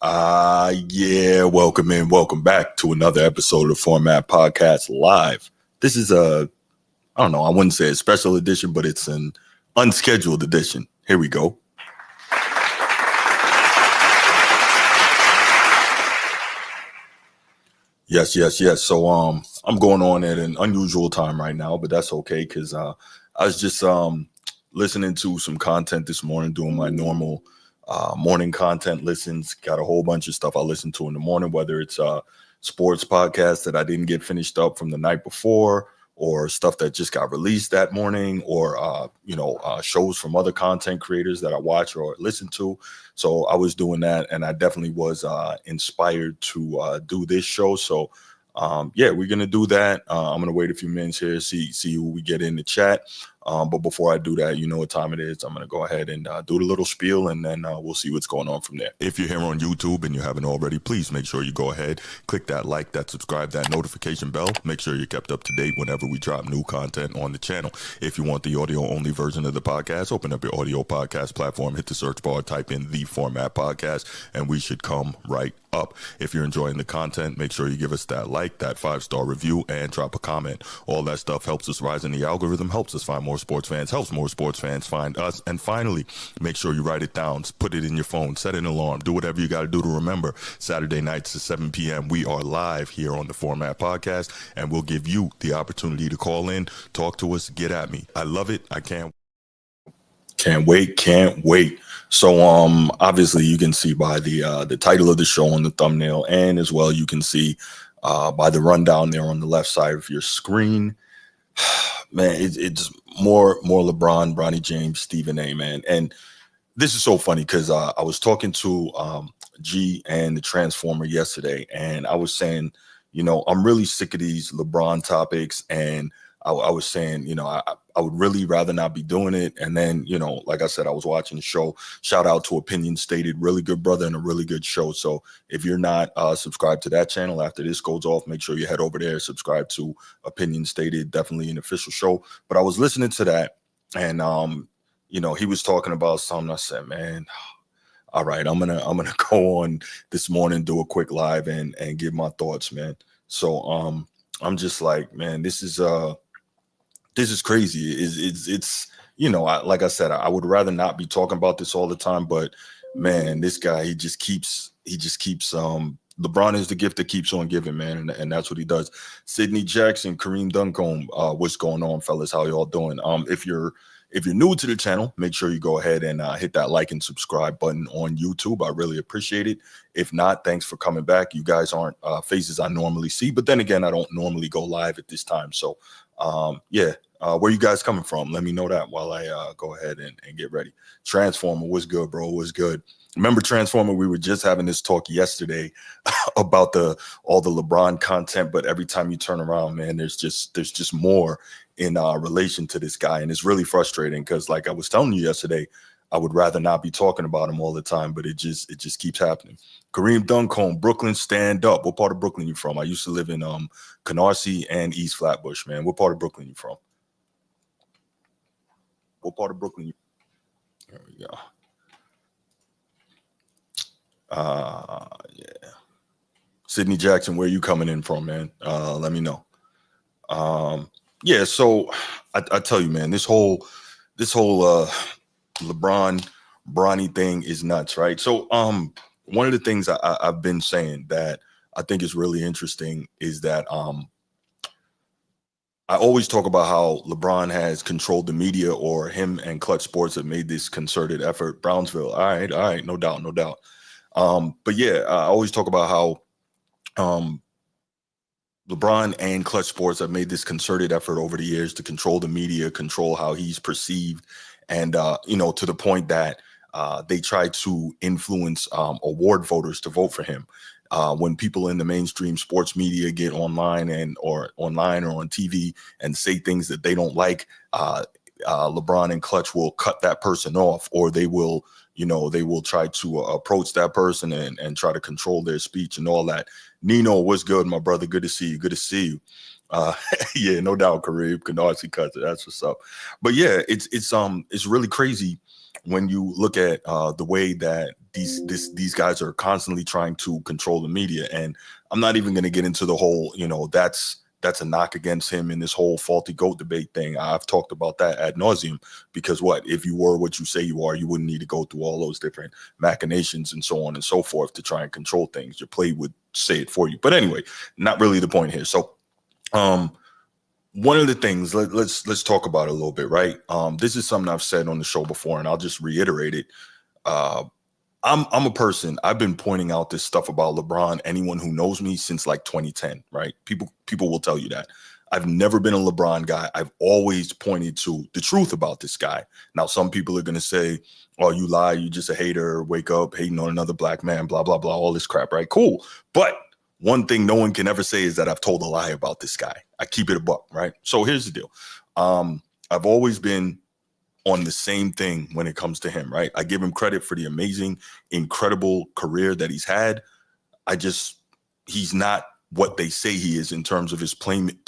Yeah, welcome back to another episode of the Format Podcast Live. This is I don't know, I wouldn't say a special edition, but it's an unscheduled edition. Here we go. Yes. So I'm going on at an unusual time right now, but that's okay because I was just listening to some content this morning, doing my normal morning content listens. Got a whole bunch of stuff I listen to in the morning, whether it's sports podcasts that I didn't get finished up from the night before, or stuff that just got released that morning, or shows from other content creators that I watch or listen to. So I was doing that, and I definitely was inspired to do this show. So we're gonna do that. I'm gonna wait a few minutes here, see who we get in the chat. But before I do that, you know what time it is. I'm gonna go ahead and do the little spiel, and then we'll see what's going on from there. If you're here on YouTube and you haven't already, please make sure you go ahead, click that like, that subscribe, that notification bell. Make sure you're kept up to date whenever we drop new content on the channel. If you want the audio only version of the podcast, open up your audio podcast platform, hit the search bar, type in the Format Podcast, and we should come right up. If you're enjoying the content, make sure you give us that like, that 5-star review, and drop a comment. All that stuff helps us rise in the algorithm, helps us find more sports fans, helps more sports fans find us. And finally, make sure you write it down, put it in your phone, set an alarm, do whatever you got to do to remember. Saturday nights at 7 p.m. we are live here on the Format Podcast, and we'll give you the opportunity to call in, talk to us, get at me. I love it. I can't wait. So obviously you can see by the title of the show on the thumbnail, and as well you can see by the rundown there on the left side of your screen. Man, it's more LeBron, Bronny James, Stephen A, man. And this is so funny because I was talking to G and the Transformer yesterday, and I was saying, I'm really sick of these LeBron topics, and I was saying, I would really rather not be doing it. And then, like I said, I was watching the show. Shout out to Opinion Stated, really good brother and a really good show. So if you're not subscribed to that channel after this goes off, make sure you head over there, subscribe to Opinion Stated, definitely an official show. But I was listening to that, and he was talking about something. I said, man, all right, I'm gonna go on this morning, do a quick live and give my thoughts, man. So I'm just like, man, this is crazy. It's like I said, I would rather not be talking about this all the time, but man, this guy, he just keeps LeBron is the gift that keeps on giving, man, and that's what he does. Sidney Jackson, Kareem Duncombe, what's going on, fellas? How y'all doing? If you're new to the channel, make sure you go ahead and hit that like and subscribe button on YouTube. I really appreciate it. If not, thanks for coming back. You guys aren't faces I normally see, but then again, I don't normally go live at this time. So where you guys coming from? Let me know that while I go ahead and get ready. Transformer, what's good, bro? What's good? Remember Transformer, we were just having this talk yesterday about all the LeBron content, but every time you turn around, man, there's just more in relation to this guy, and it's really frustrating because, like I was telling you yesterday, I would rather not be talking about him all the time, but it just keeps happening. Kareem Duncombe, Brooklyn, stand up. What part of Brooklyn you from? I used to live in Canarsie and East Flatbush, man. What part of Brooklyn you from? What part of Brooklyn you? There we go. Yeah. Sidney Jackson, where you coming in from, man? Let me know. So I tell you, man, this whole LeBron Bronny thing is nuts, right? So one of the things I've been saying that I think is really interesting is that I always talk about how LeBron has controlled the media, or him and Clutch Sports have made this concerted effort. Brownsville, all right, no doubt. But yeah, I always talk about how LeBron and Clutch Sports have made this concerted effort over the years to control the media, control how he's perceived, and to the point that they try to influence award voters to vote for him. When people in the mainstream sports media get online or on TV and say things that they don't like, LeBron and Clutch will cut that person off, or they will try to approach that person and try to control their speech and all that. Nino, what's good, my brother? Good to see you. Yeah, no doubt, Kareem. Canarsie cuts it. That's what's up. But yeah, it's really crazy when you look at the way that these guys are constantly trying to control the media. And I'm not even going to get into the whole, that's a knock against him in this whole faulty GOAT debate thing. I've talked about that ad nauseum, because if you were what you say you are, you wouldn't need to go through all those different machinations and so on and so forth to try and control things. Your play would say it for you. But anyway, not really the point here. So one of the things, let's talk about it a little bit, right? This is something I've said on the show before, and I'll just reiterate it. I'm a person, I've been pointing out this stuff about LeBron, anyone who knows me, since like 2010, right? People will tell you that. I've never been a LeBron guy. I've always pointed to the truth about this guy. Now, some people are going to say, oh, you lie, you just a hater, wake up, hating on another black man, blah, blah, blah, all this crap, right? Cool. But one thing no one can ever say is that I've told a lie about this guy. I keep it a buck, right? So here's the deal. I've always been on the same thing when it comes to him, right? I give him credit for the amazing, incredible career that he's had. He's not what they say he is in terms of his placement,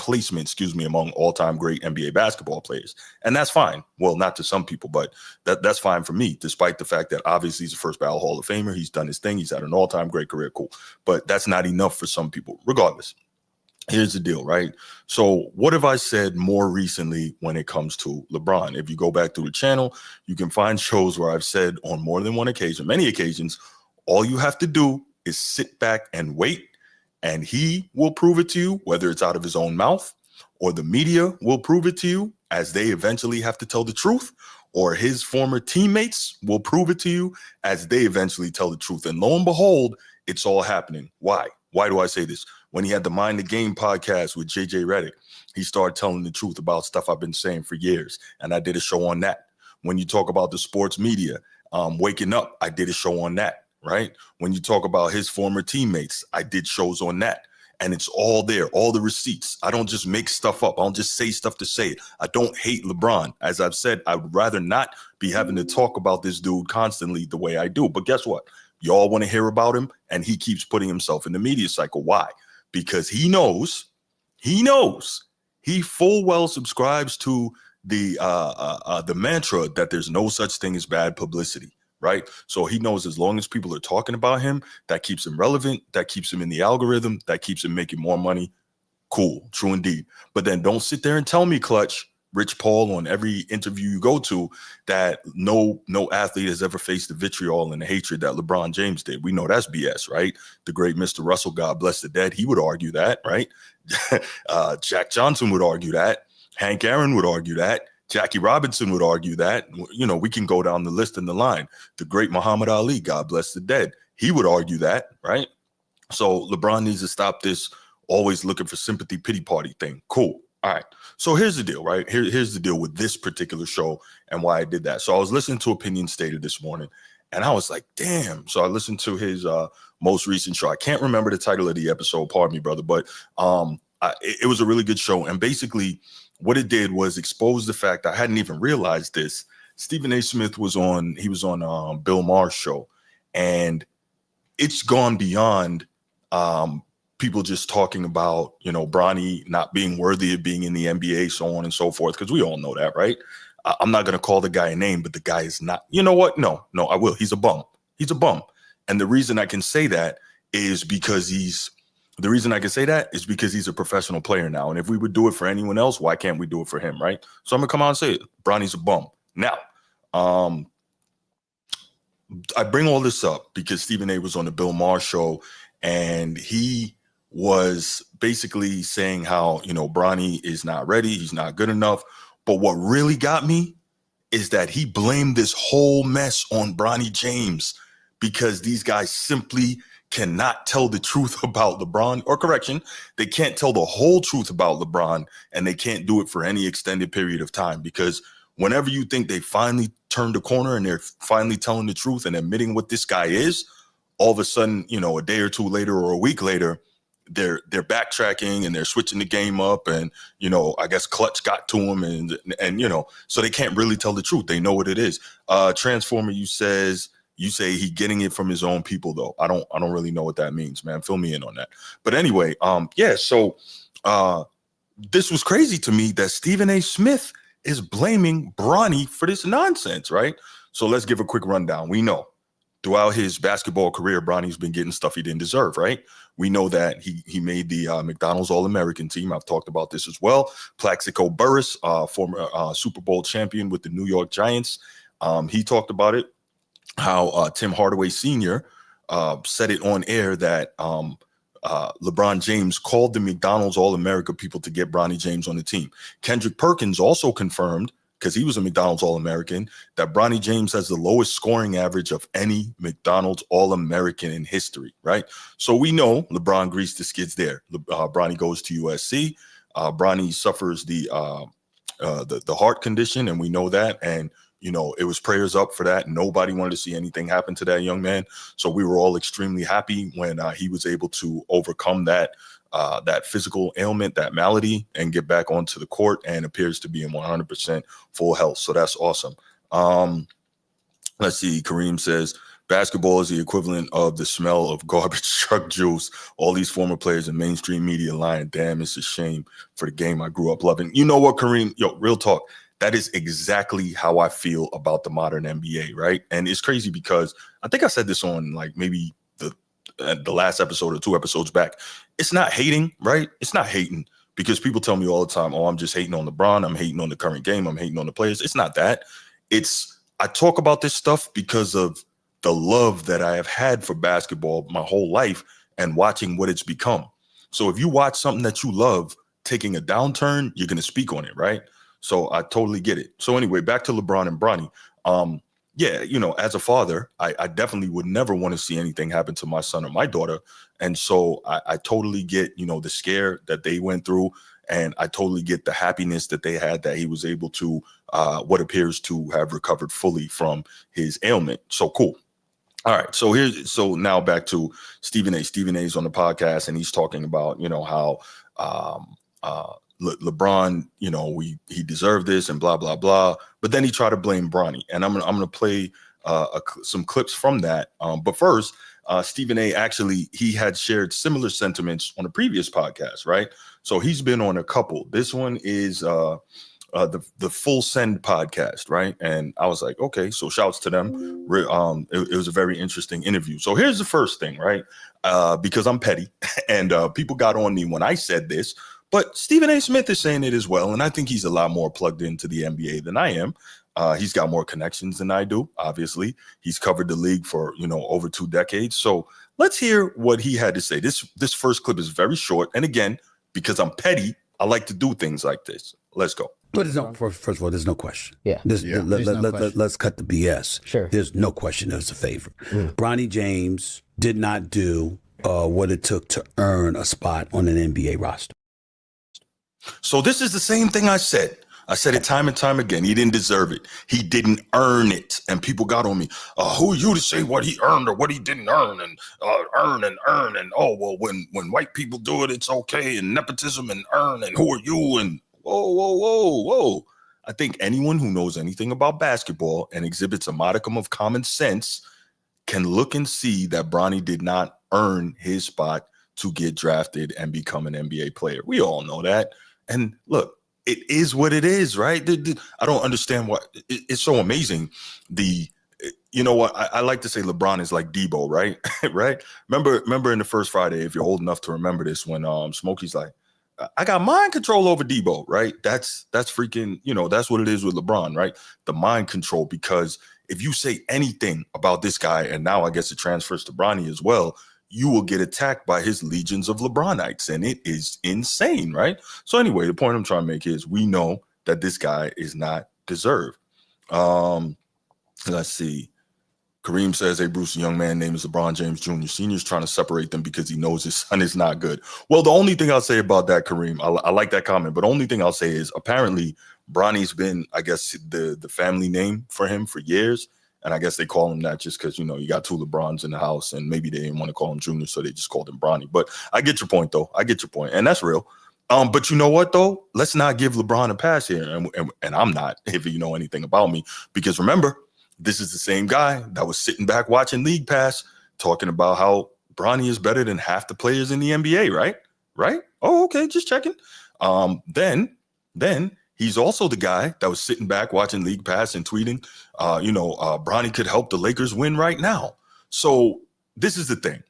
among all-time great NBA basketball players. And that's fine. Well, not to some people, but that's fine for me, despite the fact that obviously he's a first ballot Hall of Famer. He's done his thing. He's had an all-time great career. Cool. But that's not enough for some people. Regardless, here's the deal, right? So what have I said more recently when it comes to LeBron? If you go back through the channel, you can find shows where I've said on more than one occasion, many occasions, all you have to do is sit back and wait, and he will prove it to you, whether it's out of his own mouth, or the media will prove it to you as they eventually have to tell the truth, or his former teammates will prove it to you as they eventually tell the truth. And lo and behold, it's all happening. Why? Why do I say this? When he had the Mind the Game podcast with JJ Redick, he started telling the truth about stuff I've been saying for years. And I did a show on that. When you talk about the sports media, waking up, I did a show on that, right? When you talk about his former teammates, I did shows on that. And it's all there, all the receipts. I don't just make stuff up. I don't just say stuff to say it. I don't hate LeBron. As I've said, I would rather not be having to talk about this dude constantly the way I do. But guess what? Y'all want to hear about him, and he keeps putting himself in the media cycle. Why? Because he full well subscribes to the mantra that there's no such thing as bad publicity, right? So he knows as long as people are talking about him, that keeps him relevant, that keeps him in the algorithm, that keeps him making more money. Cool, true indeed. But then don't sit there and tell me, Clutch, Rich Paul, on every interview you go to, that no athlete has ever faced the vitriol and the hatred that LeBron James did. We know that's BS, right? The great Mr. Russell, God bless the dead, he would argue that, right? Jack Johnson would argue that. Hank Aaron would argue that. Jackie Robinson would argue that. We can go down the list and the line. The great Muhammad Ali, God bless the dead, he would argue that, right? So LeBron needs to stop this always looking for sympathy, pity party thing. Cool. All right. So here's the deal, right? Here's the deal with this particular show and why I did that. So I was listening to Opinion Stated this morning, and I was like, damn. So I listened to his most recent show. I can't remember the title of the episode. Pardon me, brother. But it was a really good show. And basically what it did was expose the fact, I hadn't even realized this. Stephen A. Smith was on Bill Maher's show, and it's gone beyond people just talking about, Bronny not being worthy of being in the NBA, so on and so forth, because we all know that, right? I'm not going to call the guy a name, but the guy is not, you know what? No, I will. He's a bum. He's a bum. And the reason I can say that is because he's a professional player now. And if we would do it for anyone else, why can't we do it for him, right? So I'm going to come out and say it. Bronny's a bum. Now, I bring all this up because Stephen A. was on the Bill Maher show, and he was basically saying how, Bronny is not ready. He's not good enough. But what really got me is that he blamed this whole mess on Bronny James, because these guys simply cannot tell the truth about LeBron, or correction, they can't tell the whole truth about LeBron, and they can't do it for any extended period of time, because whenever you think they finally turned the corner and they're finally telling the truth and admitting what this guy is, all of a sudden, a day or two later or a week later, they're backtracking and they're switching the game up, and I guess Clutch got to him, and so they can't really tell the truth. They know what it is. Transformer, you say he getting it from his own people, though. I don't really know what that means, man. Fill me in on that. But anyway, so this was crazy to me that Stephen A. Smith is blaming Bronny for this nonsense, right? So let's give a quick rundown. We know throughout his basketball career, Bronny's been getting stuff he didn't deserve, right? We know that he made the McDonald's All-American team. I've talked about this as well. Plaxico Burress, former Super Bowl champion with the New York Giants, he talked about it, how Tim Hardaway Sr. Said it on air that LeBron James called the McDonald's All-America people to get Bronny James on the team. Kendrick Perkins also confirmed, because he was a McDonald's All-American, that Bronny James has the lowest scoring average of any McDonald's All-American in history, right? So we know LeBron greased the skids there. Bronny goes to USC. Bronny suffers the heart condition, and we know that. And it was prayers up for that. Nobody wanted to see anything happen to that young man. So we were all extremely happy when he was able to overcome that physical ailment, that malady, and get back onto the court, and appears to be in 100% full health. So that's awesome. Let's see. Kareem says, basketball is the equivalent of the smell of garbage truck juice. All these former players in mainstream media lying. Damn, it's a shame for the game I grew up loving. You know what, Kareem? Yo, real talk. That is exactly how I feel about the modern NBA, right? And it's crazy because I think I said this on like maybe the last episode or 2 episodes back. It's not hating, right? It's not hating, because people tell me all the time, oh, I'm just hating on LeBron. I'm hating on the current game. I'm hating on the players. It's not that. I talk about this stuff because of the love that I have had for basketball my whole life and watching what it's become. So if you watch something that you love taking a downturn, you're going to speak on it, right? So I totally get it. So anyway, back to LeBron and Bronny. Yeah, as a father, I definitely would never want to see anything happen to my son or my daughter. And so I totally get, the scare that they went through. And I totally get the happiness that they had that he was able to, what appears to have recovered fully from his ailment. So cool. All right. So now back to Stephen A. Stephen A. is on the podcast, and he's talking about, how LeBron, he deserved this and blah, blah, blah. But then he tried to blame Bronny. And I'm gonna play some clips from that. But first, Stephen A. actually, he had shared similar sentiments on a previous podcast, right? So he's been on a couple. This one is the Full Send podcast, right? And I was like, okay, so shouts to them. It was a very interesting interview. So here's the first thing, right? Because I'm petty and people got on me when I said this. But Stephen A. Smith is saying it as well, and I think he's a lot more plugged into the NBA than I am. He's got more connections than I do, obviously. He's covered the league for, over 2 decades. So let's hear what he had to say. This first clip is very short. And again, because I'm petty, I like to do things like this. Let's go. But first of all, there's no question. Yeah. Let's cut the BS. Sure. There's no question there's a favor. Bronny James did not do what it took to earn a spot on an NBA roster. So this is the same thing I said. I said it time and time again. He didn't deserve it. He didn't earn it. And people got on me. Who are you to say what he earned or what he didn't earn, and earn. And oh, well, when white people do it, it's okay. And nepotism and earn. And who are you? And whoa. I think anyone who knows anything about basketball and exhibits a modicum of common sense can look and see that Bronny did not earn his spot to get drafted and become an NBA player. We all know that. And look, it is what it is, right? I don't understand why it's so amazing. You know what? I like to say LeBron is like Debo, right? Right? Remember in the first Friday, if you're old enough to remember this, when Smokey's like, I got mind control over Debo, right? That's freaking, that's what it is with LeBron, right? The mind control, because if you say anything about this guy, and now I guess it transfers to Bronny as well, you will get attacked by his legions of LeBronites, and it is insane, right? So anyway, the point I'm trying to make is we know that this guy is not deserved. Let's see. Kareem says, hey, Bruce, a young man named LeBron James Jr. Sr. is trying to separate them because he knows his son is not good. Well, the only thing I'll say about that, Kareem, I like that comment, but the only thing I'll say is apparently Bronny's been, I guess, the family name for him for years. And I guess they call him that just because, you got 2 LeBrons in the house, and maybe they didn't want to call him Junior, so they just called him Bronny. But I get your point, though. I get your point, and that's real. But you know what, though? Let's not give LeBron a pass here, and I'm not, if you know anything about me, because remember, this is the same guy that was sitting back watching League Pass talking about how Bronny is better than half the players in the NBA, right? Right? Oh, okay, just checking. Then he's also the guy that was sitting back watching League Pass and tweeting, Bronny could help the Lakers win right now. So this is the thing.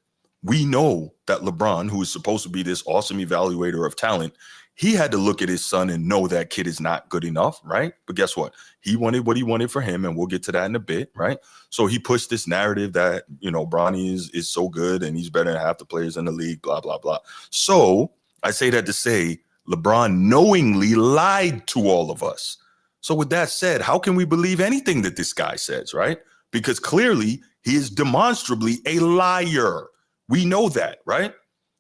We know that LeBron, who is supposed to be this awesome evaluator of talent, he had to look at his son and know that kid is not good enough, right? But guess what? He wanted what he wanted for him, and we'll get to that in a bit, right? So he pushed this narrative that, Bronny is so good and he's better than half the players in the league, blah, blah, blah. So I say that to say LeBron knowingly lied to all of us. So with that said, how can we believe anything that this guy says, right? Because clearly he is demonstrably a liar. We know that, right?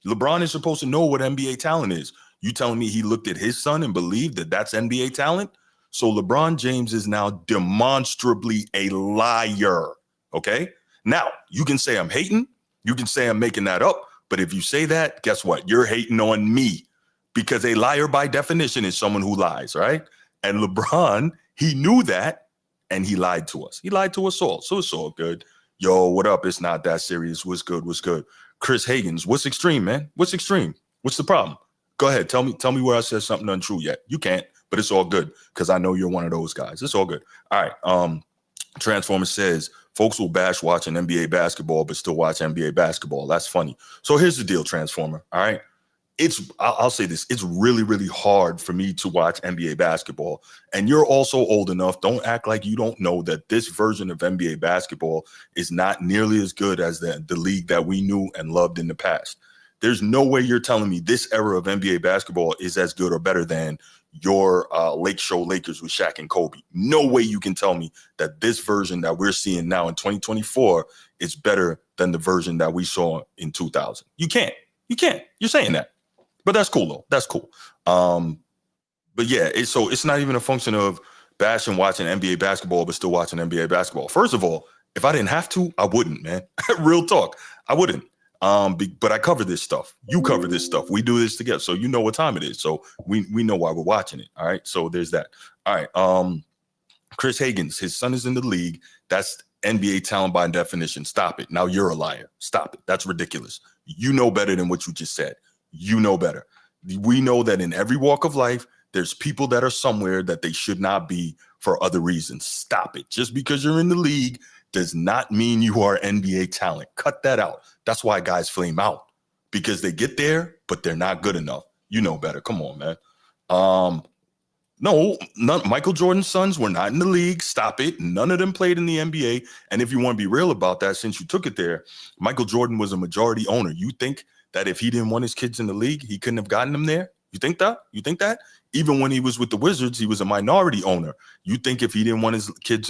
LeBron is supposed to know what NBA talent is. You telling me he looked at his son and believed that that's NBA talent? So LeBron James is now demonstrably a liar, okay? Now, you can say I'm hating. You can say I'm making that up. But if you say that, guess what? You're hating on me, because a liar by definition is someone who lies, right? And LeBron, he knew that, and he lied to us. He lied to us all. So it's all good. Yo, what up? It's not that serious. What's good? What's good? Chris Higgins, what's extreme, man? What's extreme? What's the problem? Go ahead. Tell me where I said something untrue yet. You can't, but it's all good because I know you're one of those guys. It's all good. All right. Transformer says folks will bash watching NBA basketball, but still watch NBA basketball. That's funny. So here's the deal, Transformer. All right. I'll say this. It's really, really hard for me to watch NBA basketball. And you're also old enough. Don't act like you don't know that this version of NBA basketball is not nearly as good as the league that we knew and loved in the past. There's no way you're telling me this era of NBA basketball is as good or better than your Lake Show Lakers with Shaq and Kobe. No way you can tell me that this version that we're seeing now in 2024 is better than the version that we saw in 2000. You can't. You're saying that. But that's cool, though. That's cool. But yeah, it's not even a function of bashing watching NBA basketball, but still watching NBA basketball. First of all, if I didn't have to, I wouldn't, man. Real talk. I wouldn't. But I cover this stuff. You cover this stuff. We do this together. So you know what time it is. So we know why we're watching it. All right. So there's that. All right. Chris Higgins, his son is in the league. That's NBA talent by definition. Stop it. Now you're a liar. Stop it. That's ridiculous. You know better than what you just said. You know better. We know that in every walk of life, there's people that are somewhere that they should not be for other reasons. Stop it. Just because you're in the league does not mean you are NBA talent. Cut that out. That's why guys flame out, because they get there, but they're not good enough. You know better. Come on, man. No, Michael Jordan's sons were not in the league. Stop it. None of them played in the NBA. And if you want to be real about that, since you took it there, Michael Jordan was a majority owner. You think that if he didn't want his kids in the league, he couldn't have gotten them there? You think that? Even when he was with the Wizards, he was a minority owner. You think if he didn't want his kids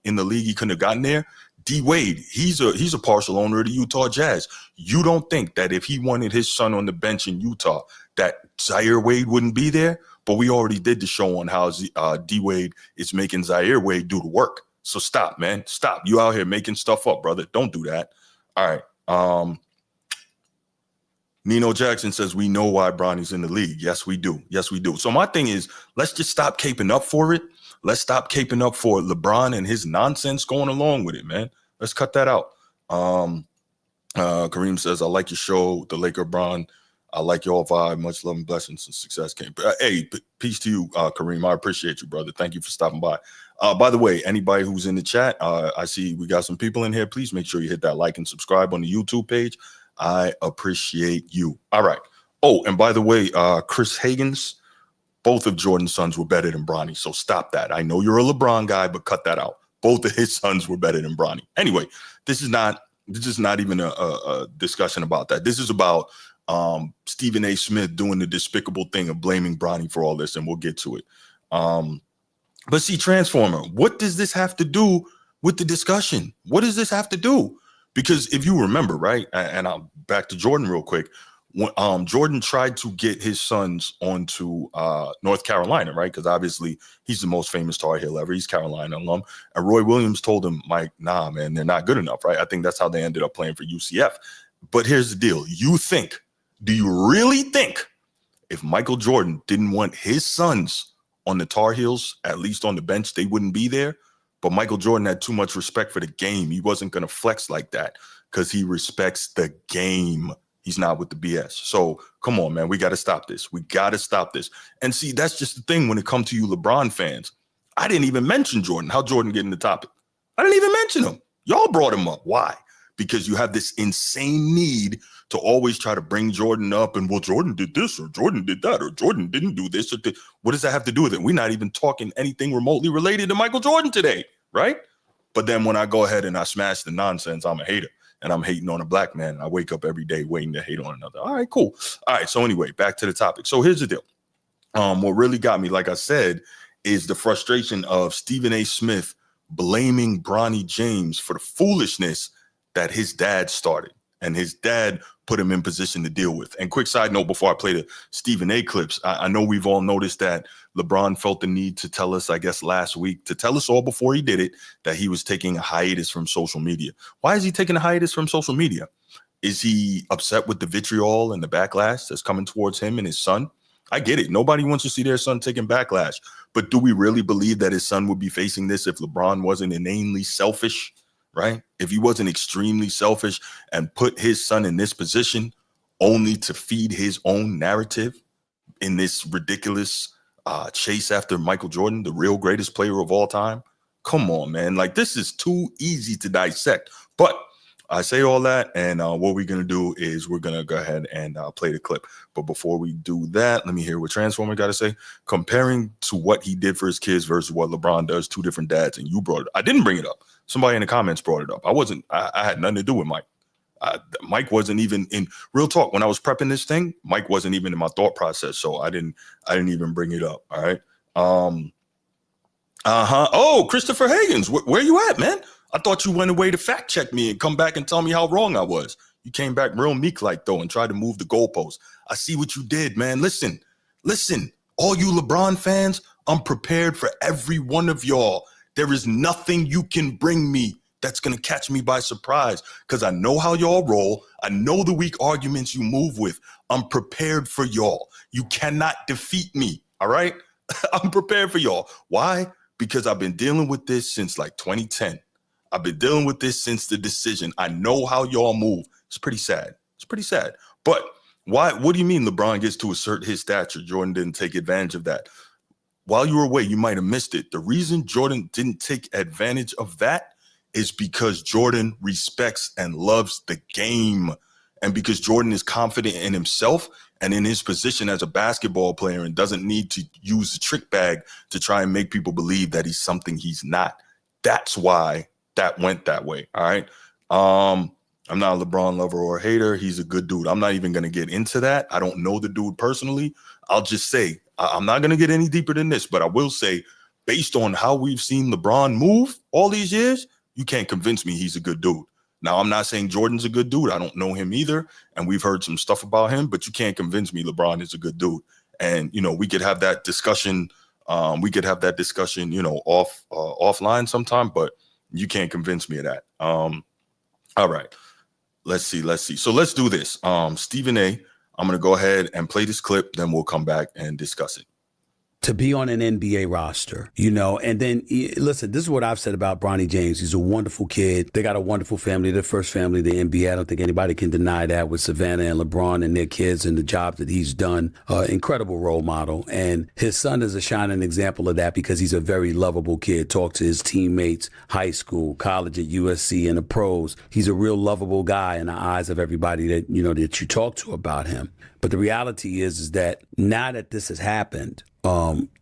in the league, he couldn't have gotten there? D Wade, he's a partial owner of the Utah Jazz. You don't think that if he wanted his son on the bench in Utah, that Zaire Wade wouldn't be there? But we already did the show on how D Wade is making Zaire Wade do the work. So stop, man. Stop. You out here making stuff up, brother. Don't do that. All right. Nino Jackson says, we know why Bronny's in the league. Yes, we do. So my thing is, let's just stop caping up for it. Let's stop caping up for LeBron and his nonsense going along with it, man. Let's cut that out. Kareem says, I like your show, the Laker Bron. I like your vibe. Much love and blessings and success. Hey, peace to you, Kareem. I appreciate you, brother. Thank you for stopping by. By the way, anybody who's in the chat, I see we got some people in here. Please make sure you hit that like and subscribe on the YouTube page. I appreciate you. All right. Oh, and by the way, Chris Higgins, both of Jordan's sons were better than Bronny. So stop that. I know you're a LeBron guy, but cut that out. Both of his sons were better than Bronny. Anyway, this is not even a discussion about that. This is about Stephen A. Smith doing the despicable thing of blaming Bronny for all this, and we'll get to it. But see, Transformer, what does this have to do with the discussion? What does this have to do? Because if you remember, right, and I'll back to Jordan real quick, when Jordan tried to get his sons onto North Carolina, right, because obviously he's the most famous Tar Heel ever. He's Carolina alum. And Roy Williams told him, Mike, nah, man, they're not good enough, right? I think that's how they ended up playing for UCF. But here's the deal. Do you really think if Michael Jordan didn't want his sons on the Tar Heels, at least on the bench, they wouldn't be there? But Michael Jordan had too much respect for the game. He wasn't going to flex like that because he respects the game. He's not with the BS. So come on, man. We got to stop this. We got to stop this. And see, that's just the thing when it comes to you LeBron fans. I didn't even mention Jordan. How Jordan get in the topic? I didn't even mention him. Y'all brought him up. Why? because you have this insane need to always try to bring Jordan up and, well, Jordan did this or Jordan did that or Jordan didn't do this. What does that have to do with it? We're not even talking anything remotely related to Michael Jordan today, right? But then when I go ahead and I smash the nonsense, I'm a hater and I'm hating on a black man. I wake up every day waiting to hate on another. All right, cool. All right, so anyway, back to the topic. So here's the deal. What really got me, like I said, is the frustration of Stephen A. Smith blaming Bronny James for the foolishness that his dad started and his dad put him in position to deal with. And quick side note before I play the Stephen A. clips, I know we've all noticed that LeBron felt the need to tell us, I guess last week, to tell us all before he did it, that he was taking a hiatus from social media. Why is he taking a hiatus from social media? Is he upset with the vitriol and the backlash that's coming towards him and his son? I get it. Nobody wants to see their son taking backlash. But do we really believe that his son would be facing this if LeBron wasn't inanely selfish, right? If he wasn't extremely selfish and put his son in this position only to feed his own narrative in this ridiculous chase after Michael Jordan, the real greatest player of all time? Come on, man. Like, this is too easy to dissect. But I say all that, and what we're going to do is we're going to go ahead and play the clip. But before we do that, let me hear what Transformer got to say. Comparing to what he did for his kids versus what LeBron does, two different dads, and you brought it. I didn't bring it up. Somebody in the comments brought it up. I had nothing to do with Mike. Mike wasn't even in real talk. When I was prepping this thing, Mike wasn't even in my thought process. So I didn't even bring it up. All right. Oh, Christopher Higgins, where you at, man? I thought you went away to fact check me and come back and tell me how wrong I was. You came back real meek like though and tried to move the goalpost. I see what you did, man. Listen, all you LeBron fans, I'm prepared for every one of y'all. There is nothing you can bring me that's going to catch me by surprise because I know how y'all roll. I know the weak arguments you move with. I'm prepared for y'all. You cannot defeat me, all right? I'm prepared for y'all. Why? Because I've been dealing with this since like 2010. I've been dealing with this since the decision. I know how y'all move. It's pretty sad. But why? What do you mean LeBron gets to assert his stature? Jordan didn't take advantage of that. While you were away, you might have missed it. The reason Jordan didn't take advantage of that is because Jordan respects and loves the game. And because Jordan is confident in himself and in his position as a basketball player and doesn't need to use the trick bag to try and make people believe that he's something he's not. That's why that went that way. All right. I'm not a LeBron lover or a hater. He's a good dude. I'm not even going to get into that. I don't know the dude personally. I'll just say I'm not going to get any deeper than this, but I will say based on how we've seen LeBron move all these years, you can't convince me he's a good dude. Now, I'm not saying Jordan's a good dude. I don't know him either. And we've heard some stuff about him, but you can't convince me LeBron is a good dude. And, we could have that discussion. Offline sometime, but you can't convince me of that. All right. Let's see. So let's do this. Stephen A., I'm going to go ahead and play this clip. Then we'll come back and discuss it. To be on an NBA roster, and then listen, this is what I've said about Bronny James. He's a wonderful kid. They got a wonderful family, the first family in the NBA. I don't think anybody can deny that with Savannah and LeBron and their kids and the job that he's done. Incredible role model. And his son is a shining example of that because he's a very lovable kid. Talk to his teammates, high school, college at USC and the pros. He's a real lovable guy in the eyes of everybody that, that you talk to about him. But the reality is that now that this has happened,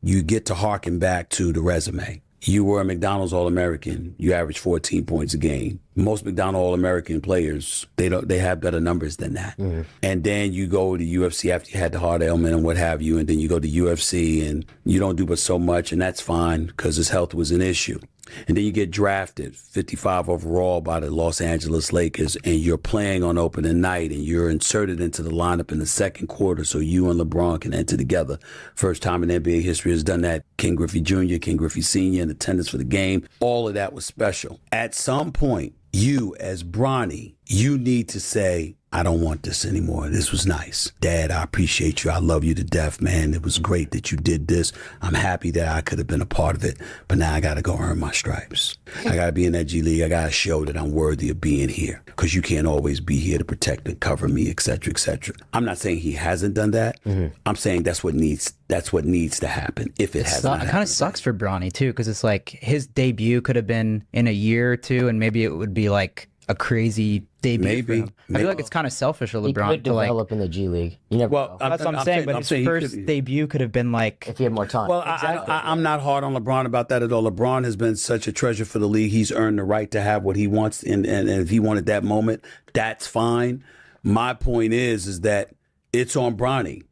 you get to harken back to the resume. You were a McDonald's All-American. You averaged 14 points a game. Most McDonald's All-American players, they have better numbers than that. Mm-hmm. And then you go to UFC after you had the heart ailment and what have you, and then you go to UFC and you don't do but so much, and that's fine because his health was an issue. And then you get drafted 55 overall by the Los Angeles Lakers, and you're playing on opening night, and you're inserted into the lineup in the second quarter so you and LeBron can enter together. First time in NBA history has done that. King Griffey Jr., King Griffey Sr. in attendance for the game. All of that was special. At some point, you as Bronny, you need to say, I don't want this anymore. This was nice. Dad, I appreciate you. I love you to death, man. It was great that you did this. I'm happy that I could have been a part of it, but now I got to go earn my stripes. I got to be in that G League. I got to show that I'm worthy of being here because you can't always be here to protect and cover me, et cetera, et cetera. I'm not saying he hasn't done that. Mm-hmm. I'm saying that's what needs to happen if it hasn't happened. It kind of sucks for Bronny too, because it's like his debut could have been in a year or two, and maybe it would be like a crazy debut for Maybe. him. I feel like it's kind of selfish of He LeBron could to like. develop in the G League. You never know. That's what I'm saying. But his first debut could have been like. If he had more time. Well, I'm not hard on LeBron about that at all. LeBron has been such a treasure for the league. He's earned the right to have what he wants, and if he wanted that moment, that's fine. My point is that it's on Bronny.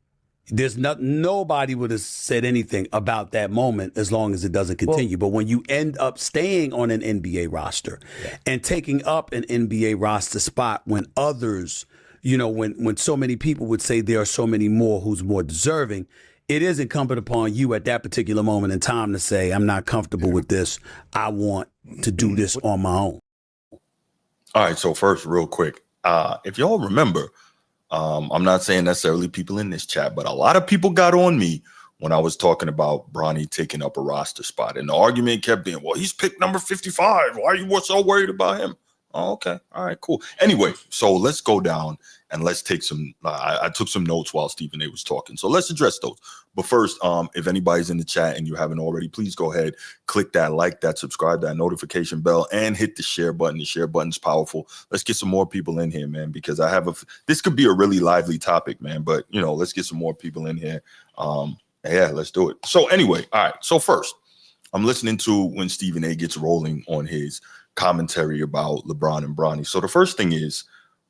There's nobody would have said anything about that moment as long as it doesn't continue. But when you end up staying on an NBA roster and taking up an NBA roster spot when others, when so many people would say there are so many more who's more deserving, it is incumbent upon you at that particular moment in time to say, I'm not comfortable with this. I want to do this on my own. All right. So first, real quick, if y'all remember, I'm not saying necessarily people in this chat, but a lot of people got on me when I was talking about Bronny taking up a roster spot. And the argument kept being, well, he's picked number 55. Why are you so worried about him? Oh, okay. All right, cool. Anyway, so let's go down and let's take some, I took some notes while Stephen A was talking. So let's address those. But first, if anybody's in the chat and you haven't already, please go ahead, click that like, that subscribe, that notification bell, and hit the share button. The share button's powerful. Let's get some more people in here, man, because this could be a really lively topic, man. But, let's get some more people in here. Yeah, let's do it. So anyway, all right. So first, I'm listening to when Stephen A gets rolling on his commentary about LeBron and Bronny. So the first thing is,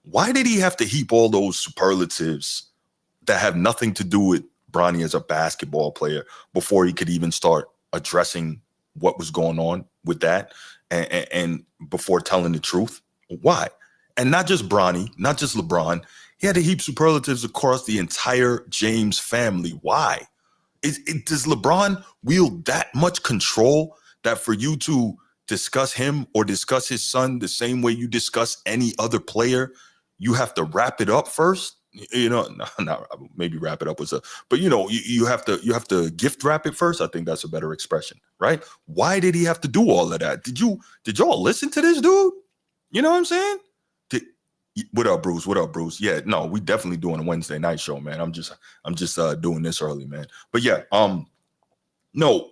why did he have to heap all those superlatives that have nothing to do with Bronny as a basketball player before he could even start addressing what was going on with that and before telling the truth? Why? And not just Bronny, not just LeBron. He had to heap superlatives across the entire James family. Why? Does LeBron wield that much control that for you to discuss him or discuss his son the same way you discuss any other player, you have to wrap it up first? Maybe wrap it up was but you have to gift wrap it first. I think that's a better expression, right? Why did he have to do all of that? Did y'all listen to this dude? You know what I'm saying? What up, Bruce? What up, Bruce? Yeah, no, we definitely doing a Wednesday night show, man. I'm just doing this early, man. But yeah, no,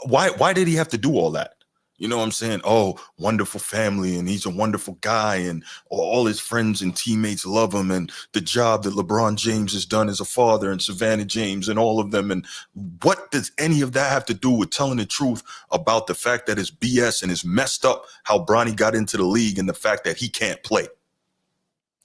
why did he have to do all that? You know what I'm saying? Oh, wonderful family, and he's a wonderful guy, and all his friends and teammates love him, and the job that LeBron James has done as a father, and Savannah James, and all of them. And what does any of that have to do with telling the truth about the fact that it's BS and it's messed up how Bronny got into the league and the fact that he can't play?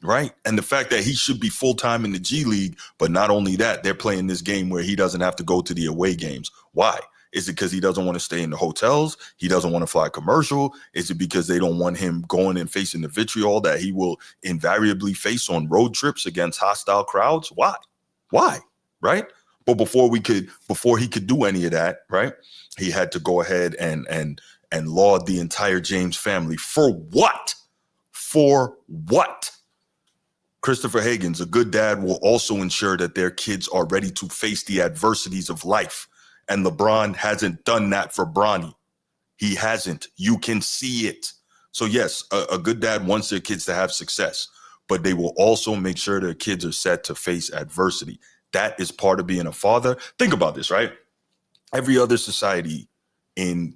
Right? And the fact that he should be full-time in the G League, but not only that, they're playing this game where he doesn't have to go to the away games. Why? Is it because he doesn't want to stay in the hotels? He doesn't want to fly commercial? Is it because they don't want him going and facing the vitriol that he will invariably face on road trips against hostile crowds? Why? Right? But before he could do any of that, right, he had to go ahead and laud the entire James family. For what? For what? Christopher Hagan's, a good dad will also ensure that their kids are ready to face the adversities of life. And LeBron hasn't done that for Bronny. He hasn't. You can see it. So yes, a good dad wants their kids to have success, but they will also make sure their kids are set to face adversity. That is part of being a father. Think about this, right? Every other society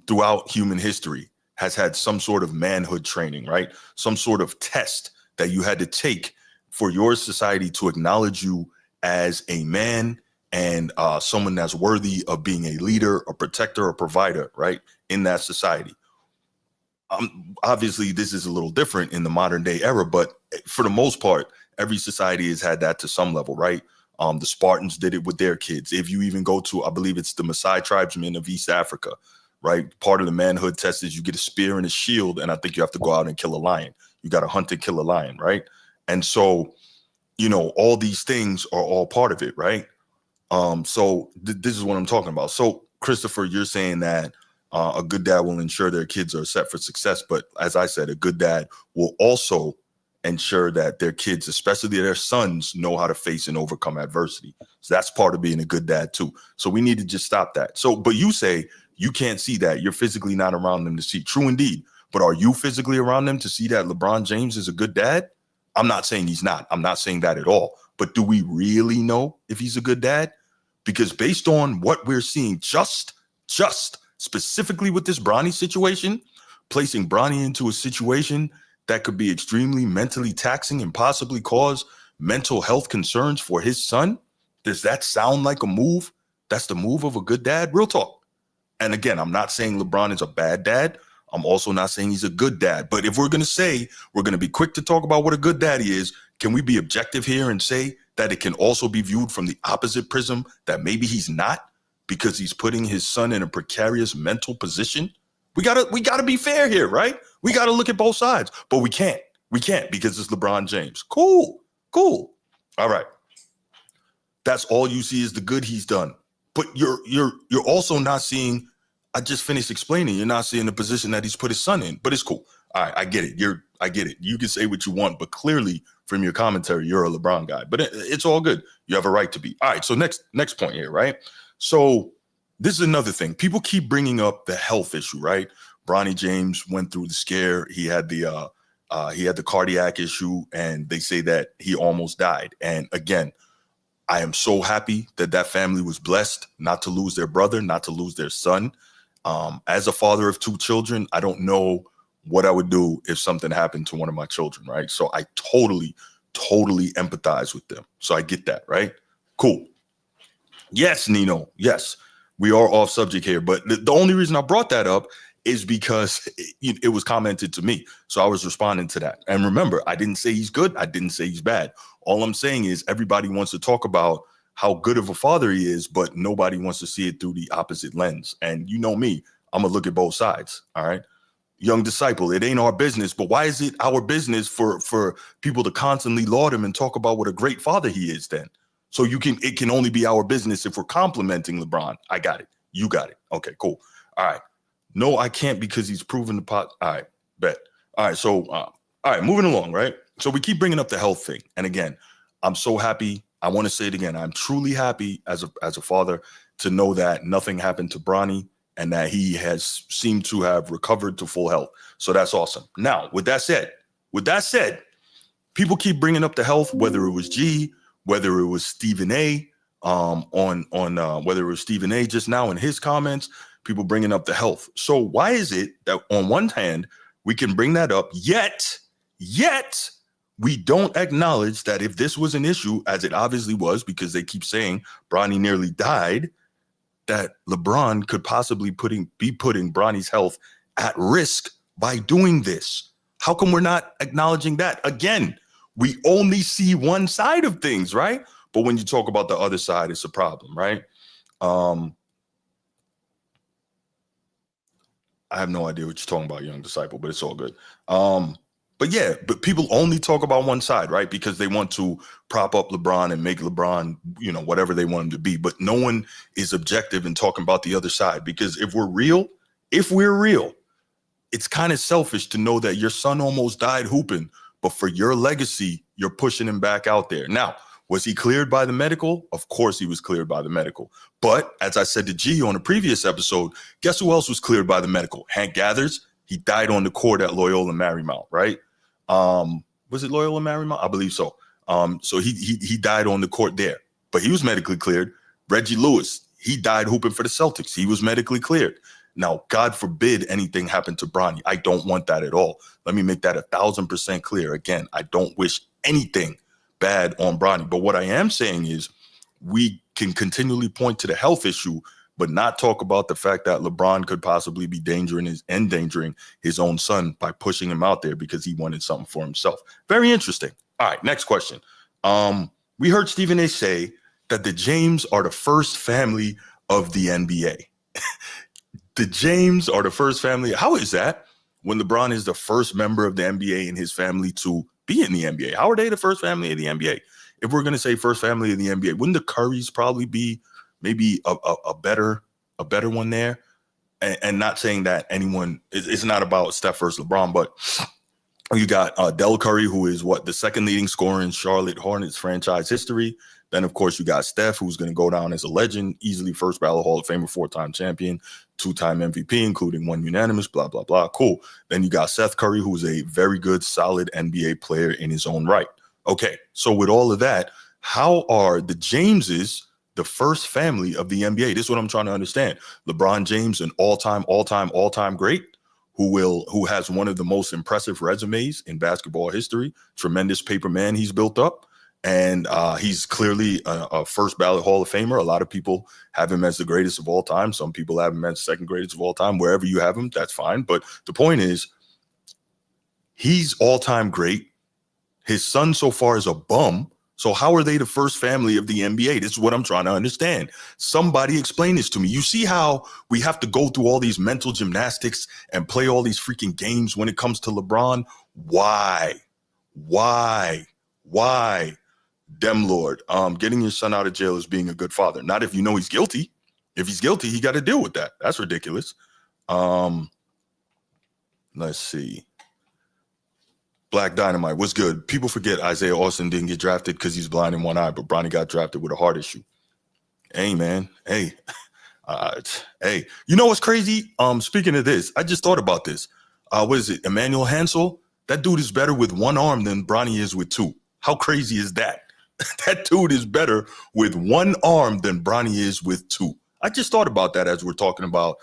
throughout human history has had some sort of manhood training, right? Some sort of test that you had to take for your society to acknowledge you as a man and someone that's worthy of being a leader, a protector, a provider, right, in that society. Obviously, this is a little different in the modern day era, but for the most part, every society has had that to some level, right? The Spartans did it with their kids. If you even go to, I believe it's the Maasai tribesmen of East Africa, right? Part of the manhood test is you get a spear and a shield, and I think you have to go out and kill a lion. You got to hunt and kill a lion, right? And so, all these things are all part of it, right? So this is what I'm talking about. So, Christopher, you're saying that a good dad will ensure their kids are set for success. But as I said, a good dad will also ensure that their kids, especially their sons, know how to face and overcome adversity. So that's part of being a good dad, too. So we need to just stop that. So, but you say you can't see that. You're physically not around them to see. True, indeed. But are you physically around them to see that LeBron James is a good dad? I'm not saying he's not. I'm not saying that at all. But do we really know if he's a good dad? Because based on what we're seeing, just specifically with this Bronny situation, placing Bronny into a situation that could be extremely mentally taxing and possibly cause mental health concerns for his son? Does that sound like a move? That's the move of a good dad? Real talk. And again, I'm not saying LeBron is a bad dad. I'm also not saying he's a good dad. But if we're going to say we're going to be quick to talk about what a good daddy is, can we be objective here and say that it can also be viewed from the opposite prism, that maybe he's not, because he's putting his son in a precarious mental position? We gotta be fair here, right? We gotta look at both sides, but we can't because it's LeBron James. Cool. All right. That's all you see is the good he's done. But you're also not seeing, I just finished explaining, you're not seeing the position that he's put his son in, but it's cool. All right, I get it. I get it. You can say what you want, but clearly from your commentary, you're a LeBron guy, but it's all good. You have a right to be. All right, so next point here, right? So this is another thing. People keep bringing up the health issue, right? Bronny James went through the scare. He had the cardiac issue, and they say that he almost died. And again, I am so happy that family was blessed not to lose their brother, not to lose their son. As a father of 2 children, I don't know what I would do if something happened to one of my children, right? So I totally empathize with them. So I get that, right? Cool. Yes, Nino. Yes, we are off subject here, but the only reason I brought that up is because it was commented to me. So I was responding to that. And remember, I didn't say he's good. I didn't say he's bad. All I'm saying is everybody wants to talk about how good of a father he is, but nobody wants to see it through the opposite lens. And you know me, I'm going to look at both sides. All right. Young disciple, it ain't our business, but why is it our business for people to constantly laud him and talk about what a great father he is then? So it can only be our business if we're complimenting LeBron. I got it. You got it. Okay, cool. All right. No, I can't because he's proven the pot. All right, bet. All right, so, all right, moving along, right? So we keep bringing up the health thing. And again, I'm so happy. I want to say it again. I'm truly happy as a father to know that nothing happened to Bronny and that he has seemed to have recovered to full health. So that's awesome. Now, with that said, people keep bringing up the health, whether it was G, whether it was Stephen A, whether it was Stephen A just now in his comments, people bringing up the health. So why is it that on one hand, we can bring that up, yet we don't acknowledge that if this was an issue, as it obviously was, because they keep saying Bronny nearly died, that LeBron could possibly be putting Bronny's health at risk by doing this? How come we're not acknowledging that? Again, we only see one side of things, right? But when you talk about the other side, it's a problem, right? I have no idea what you're talking about, young disciple, but it's all good. But people only talk about one side, right? Because they want to prop up LeBron and make LeBron, whatever they want him to be. But no one is objective in talking about the other side. Because if we're real, it's kind of selfish to know that your son almost died hooping, but for your legacy, you're pushing him back out there. Now, was he cleared by the medical? Of course he was cleared by the medical. But as I said to G on a previous episode, guess who else was cleared by the medical? Hank Gathers. He died on the court at Loyola Marymount, right? Was it Loyola Marymount? I believe so. So he died on the court there, but he was medically cleared. Reggie Lewis, he died hooping for the Celtics. He was medically cleared. Now, God forbid anything happened to Bronny. I don't want that at all. Let me make that 1,000% clear. Again, I don't wish anything bad on Bronny. But what I am saying is we can continually point to the health issue, but not talk about the fact that LeBron could possibly be endangering his own son by pushing him out there because he wanted something for himself. Very interesting. All right, next question. We heard Stephen A say that the James are the first family of the NBA. The James are the first family. How is that when LeBron is the first member of the NBA and his family to be in the NBA? How are they the first family of the NBA? If we're going to say first family of the NBA, wouldn't the Currys probably be maybe a better one there? And not saying that it's not about Steph versus LeBron, but you got Del Curry, who is the second leading scorer in Charlotte Hornets franchise history. Then, of course, you got Steph, who's going to go down as a legend, easily first ballot Hall of Famer, 4-time champion, 2-time MVP, including 1 unanimous, blah, blah, blah. Cool. Then you got Seth Curry, who's a very good, solid NBA player in his own right. Okay, so with all of that, how are the Jameses the first family of the NBA? This is what I'm trying to understand. LeBron James, an all-time great? who has one of the most impressive resumes in basketball history, tremendous paper man he's built up. And he's clearly a first ballot Hall of Famer. A lot of people have him as the greatest of all time. Some people have him as second greatest of all time. Wherever you have him, that's fine. But the point is, he's all-time great. His son so far is a bum. So how are they the first family of the NBA? This is what I'm trying to understand. Somebody explain this to me. You see how we have to go through all these mental gymnastics and play all these freaking games when it comes to LeBron? Why? Dem Lord, getting your son out of jail is being a good father. Not if you know he's guilty. If he's guilty, he got to deal with that. That's ridiculous. Let's see. Black Dynamite, what's good? People forget Isaiah Austin didn't get drafted because he's blind in one eye, but Bronny got drafted with a heart issue. Hey, man. Hey. Hey. You know what's crazy? Speaking of this, I just thought about this. What is it? Emmanuel Hansel? That dude is better with one arm than Bronny is with two. How crazy is that? That dude is better with one arm than Bronny is with two. I just thought about that as we're talking about,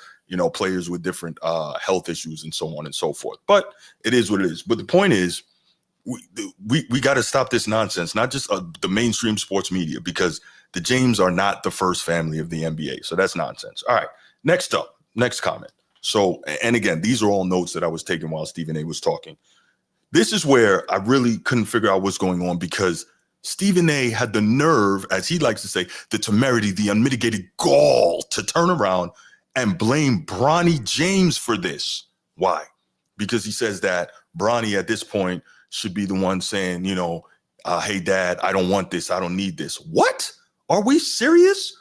players with different health issues and so on and so forth. But it is what it is. But the point is, we got to stop this nonsense, not just the mainstream sports media, because the James are not the first family of the NBA. So that's nonsense. All right. Next comment. So, and again, these are all notes that I was taking while Stephen A was talking. This is where I really couldn't figure out what's going on, because Stephen A had the nerve, as he likes to say, the temerity, the unmitigated gall to turn around and blame Bronny James for this. Why? Because he says that Bronny at this point should be the one saying, hey, Dad, I don't want this. I don't need this. What? Are we serious?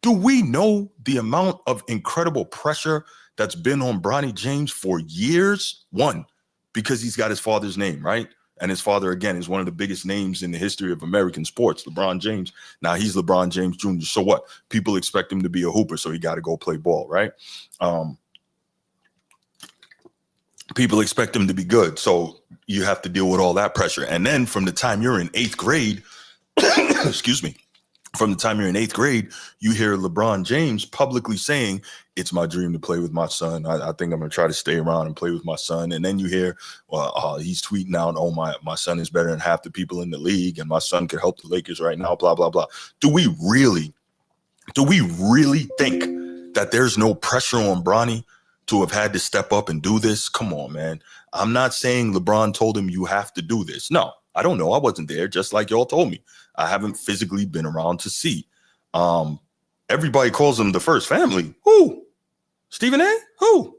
Do we know the amount of incredible pressure that's been on Bronny James for years? One, because he's got his father's name, right? And his father, again, is one of the biggest names in the history of American sports, LeBron James. Now he's LeBron James Jr. So what? People expect him to be a hooper, so he got to go play ball, right? People expect him to be good, so you have to deal with all that pressure. And then from the time you're in eighth grade, excuse me, from the time you're in eighth grade, you hear LeBron James publicly saying, it's my dream to play with my son. I think I'm going to try to stay around and play with my son. And then you hear, he's tweeting out, oh, my son is better than half the people in the league, and my son could help the Lakers right now, blah, blah, blah. Do we really think that there's no pressure on Bronny to have had to step up and do this? Come on, man. I'm not saying LeBron told him you have to do this. No, I don't know. I wasn't there, just like y'all told me. I haven't physically been around to see. Everybody calls him the first family. Who? Stephen A? Who?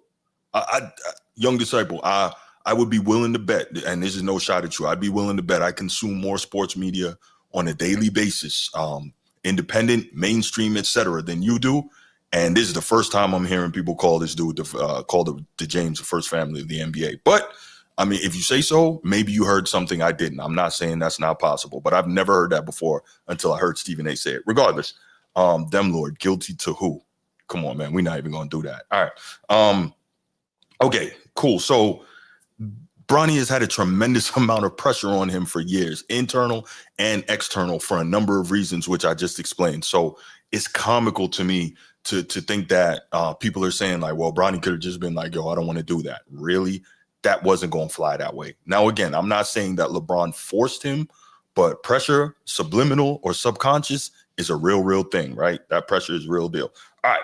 Young disciple. I would be willing to bet, and this is no shot at you, I'd be willing to bet I consume more sports media on a daily basis, independent, mainstream, etc., than you do. And this is the first time I'm hearing people call this dude, call the James the first family of the NBA. But I mean, if you say so, maybe you heard something I didn't. I'm not saying that's not possible, but I've never heard that before until I heard Stephen A say it. Regardless, Dem Lord, guilty to who? Come on, man. We're not even going to do that. All right. Okay, cool. So Bronny has had a tremendous amount of pressure on him for years, internal and external, for a number of reasons, which I just explained. So it's comical to me to think that people are saying like, well, Bronny could have just been like, yo, I don't want to do that. Really? That wasn't going to fly that way. Now, again, I'm not saying that LeBron forced him, but pressure, subliminal or subconscious, is a real thing, right? That pressure is a real deal. All right.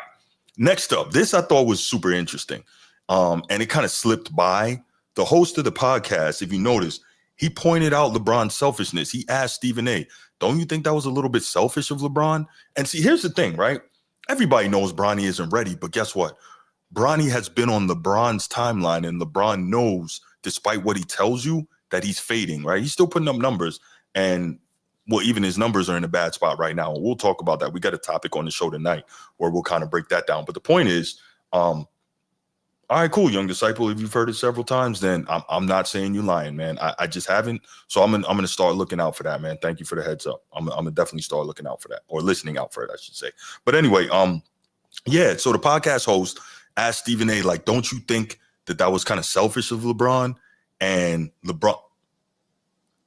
Next up, this I thought was super interesting. And it kind of slipped by. The host of the podcast, if you notice, he pointed out LeBron's selfishness. He asked Stephen A, don't you think that was a little bit selfish of LeBron? And see, here's the thing, right? Everybody knows Bronny isn't ready, but guess what? Bronny has been on LeBron's timeline, and LeBron knows, despite what he tells you, that he's fading, right? He's still putting up numbers, and well, even his numbers are in a bad spot right now. We'll talk about that. We got a topic on the show tonight where we'll kind of break that down. But the point is, all right, cool, young disciple. If you've heard it several times, then I'm not saying you're lying, man. I just haven't. So I'm gonna start looking out for that, man. Thank you for the heads up. I'm gonna definitely start looking out for that, or listening out for it, I should say. But anyway, yeah. So the podcast host asked Stephen A, like, don't you think that was kind of selfish of LeBron? And LeBron,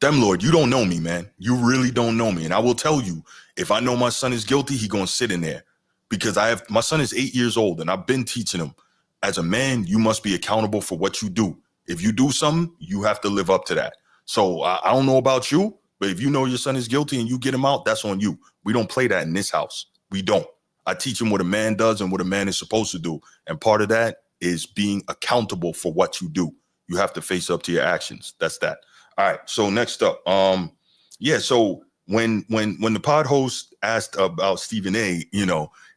Dem Lord, you don't know me, man. You really don't know me. And I will tell you, if I know my son is guilty, he gonna sit in there, because my son is 8 years old, and I've been teaching him as a man, you must be accountable for what you do. If you do something, you have to live up to that. So I don't know about you, but if you know your son is guilty and you get him out, that's on you. We don't play that in this house. We don't. I teach him what a man does and what a man is supposed to do. And part of that is being accountable for what you do. You have to face up to your actions. That's that. All right. So next up, so when the pod host asked about Stephen A,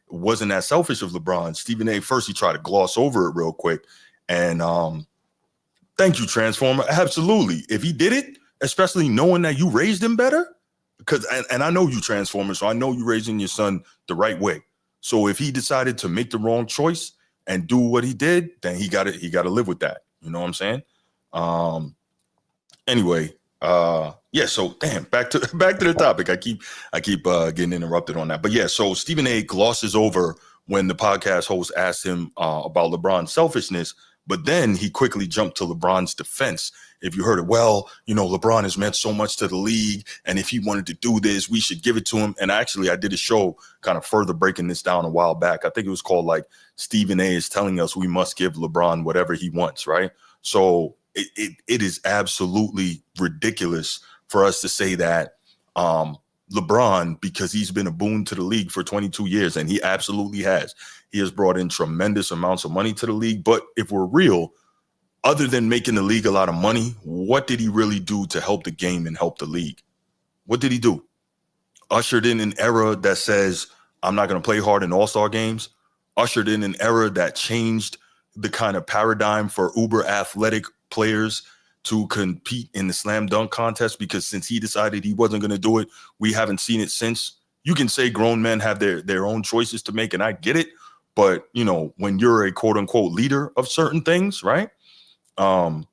wasn't that selfish of LeBron. Stephen A, first he tried to gloss over it real quick. And thank you, Transformer. Absolutely. If he did it, especially knowing that you raised him better, because and I know you, Transformer, so I know you raising your son the right way. So if he decided to make the wrong choice and do what he did, then he got to live with that. You know what I'm saying? Anyway, so damn, back to the topic. I keep getting interrupted on that. But yeah, so Stephen A glosses over when the podcast host asked him about LeBron's selfishness, but then he quickly jumped to LeBron's defense. If you heard it, LeBron has meant so much to the league, and if he wanted to do this, we should give it to him. And actually, I did a show kind of further breaking this down a while back. I think it was called like Stephen A is telling us we must give LeBron whatever he wants, right? So it is absolutely ridiculous for us to say that LeBron, because he's been a boon to the league for 22 years, and he absolutely has. He has brought in tremendous amounts of money to the league. But if we're real, other than making the league a lot of money, what did he really do to help the game and help the league? What did he do? Ushered in an era that says, I'm not going to play hard in all-star games. Ushered in an era that changed the kind of paradigm for uber athletic players to compete in the slam dunk contest, because since he decided he wasn't going to do it, we haven't seen it since. You can say grown men have their own choices to make, and I get it. But, when you're a quote unquote leader of certain things, right? I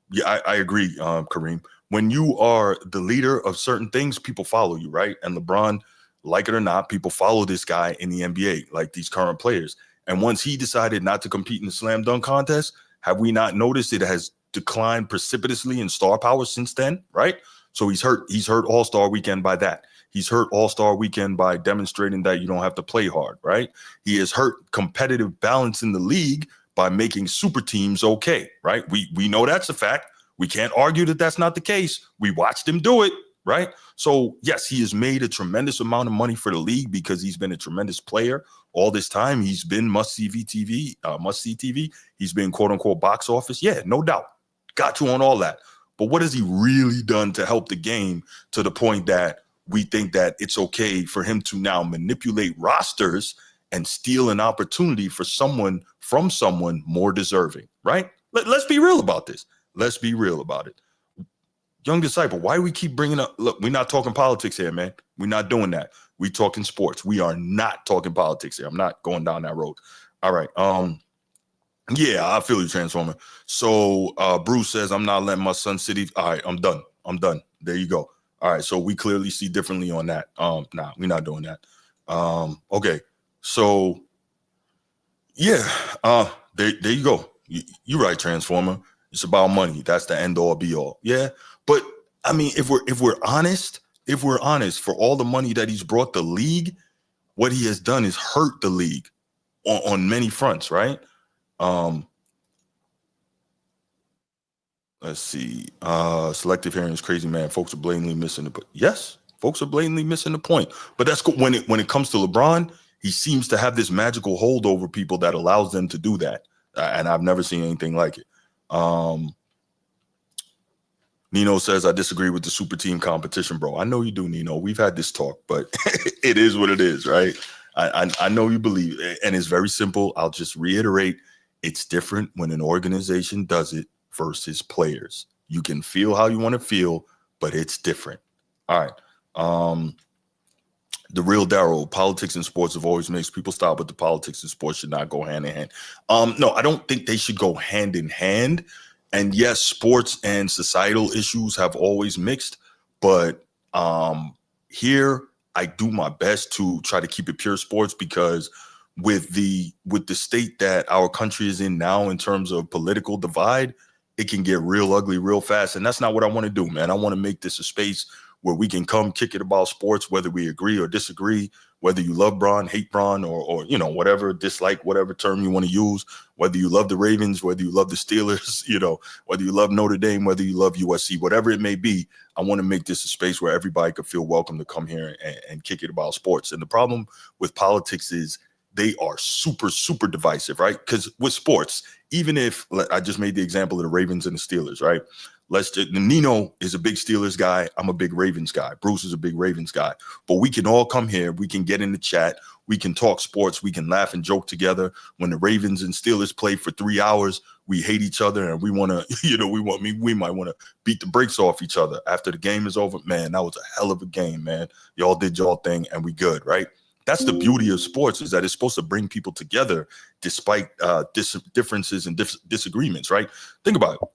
agree, Kareem. When you are the leader of certain things, people follow you, right? And LeBron, like it or not, people follow this guy in the NBA, like these current players. And once he decided not to compete in the slam dunk contest, have we not noticed it has declined precipitously in star power since then, right? So he's hurt All-Star Weekend by that. He's hurt All-Star Weekend by demonstrating that you don't have to play hard, right? He has hurt competitive balance in the league by making super teams okay, right? We know that's a fact. We can't argue that that's not the case. We watched him do it, right? So yes, he has made a tremendous amount of money for the league because he's been a tremendous player all this time. He's been must-see TV. He's been quote unquote box office. Yeah, no doubt. Got you on all that. But what has he really done to help the game to the point that we think that it's okay for him to now manipulate rosters and steal an opportunity for someone more deserving, right? Let's be real about this. Let's be real about it. Young disciple, why do we keep bringing up? Look, we're not talking politics here, man. We're not doing that. We're talking sports. We are not talking politics here. I'm not going down that road. All right. Yeah, I feel you, Transformer. So Bruce says, I'm not letting my son city. All right, I'm done. There you go. All right, so we clearly see differently on that. Nah, we're not doing that. Okay, so yeah, there you go. You're right, Transformer. It's about money. That's the end all be all. Yeah, but I mean, if we're honest, for all the money that he's brought the league, what he has done is hurt the league on many fronts, right? Let's see. Selective hearing is crazy, man. Folks are blatantly missing the point. Yes, folks are blatantly missing the point. But that's cool. When it comes to LeBron, he seems to have this magical hold over people that allows them to do that. And I've never seen anything like it. Nino says, I disagree with the super team competition, bro. I know you do, Nino. We've had this talk, but it is what it is, right? I know you believe, and it's very simple. I'll just reiterate. It's different when an organization does it versus players. You can feel how you want to feel, but it's different. All right. The real Darryl, politics and sports have always makes people stop, but the politics and sports should not go hand in hand. No, I don't think they should go hand in hand. And yes, sports and societal issues have always mixed, but here I do my best to try to keep it pure sports, because with the state that our country is in now in terms of political divide, it can get real ugly real fast. And that's not what I want to do, man. I want to make this a space where we can come kick it about sports, whether we agree or disagree, whether you love Bron, hate Bron, or you know, whatever, dislike whatever term you want to use, whether you love the Ravens, whether you love the Steelers, you know, whether you love Notre Dame, whether you love USC, whatever it may be. I want to make this a space where everybody could feel welcome to come here and kick it about sports. And the problem with politics is they are super, super divisive, right? Because with sports, even if I just made the example of the Ravens and the Steelers, right? Nino is a big Steelers guy. I'm a big Ravens guy. Bruce is a big Ravens guy. But we can all come here. We can get in the chat. We can talk sports. We can laugh and joke together. When the Ravens and Steelers play for 3 hours, we hate each other and we want to, you know, we might want to beat the brakes off each other. After the game is over, man, that was a hell of a game, man. Y'all did y'all thing and we good, right? That's the beauty of sports, is that it's supposed to bring people together despite differences and disagreements, right? Think about it.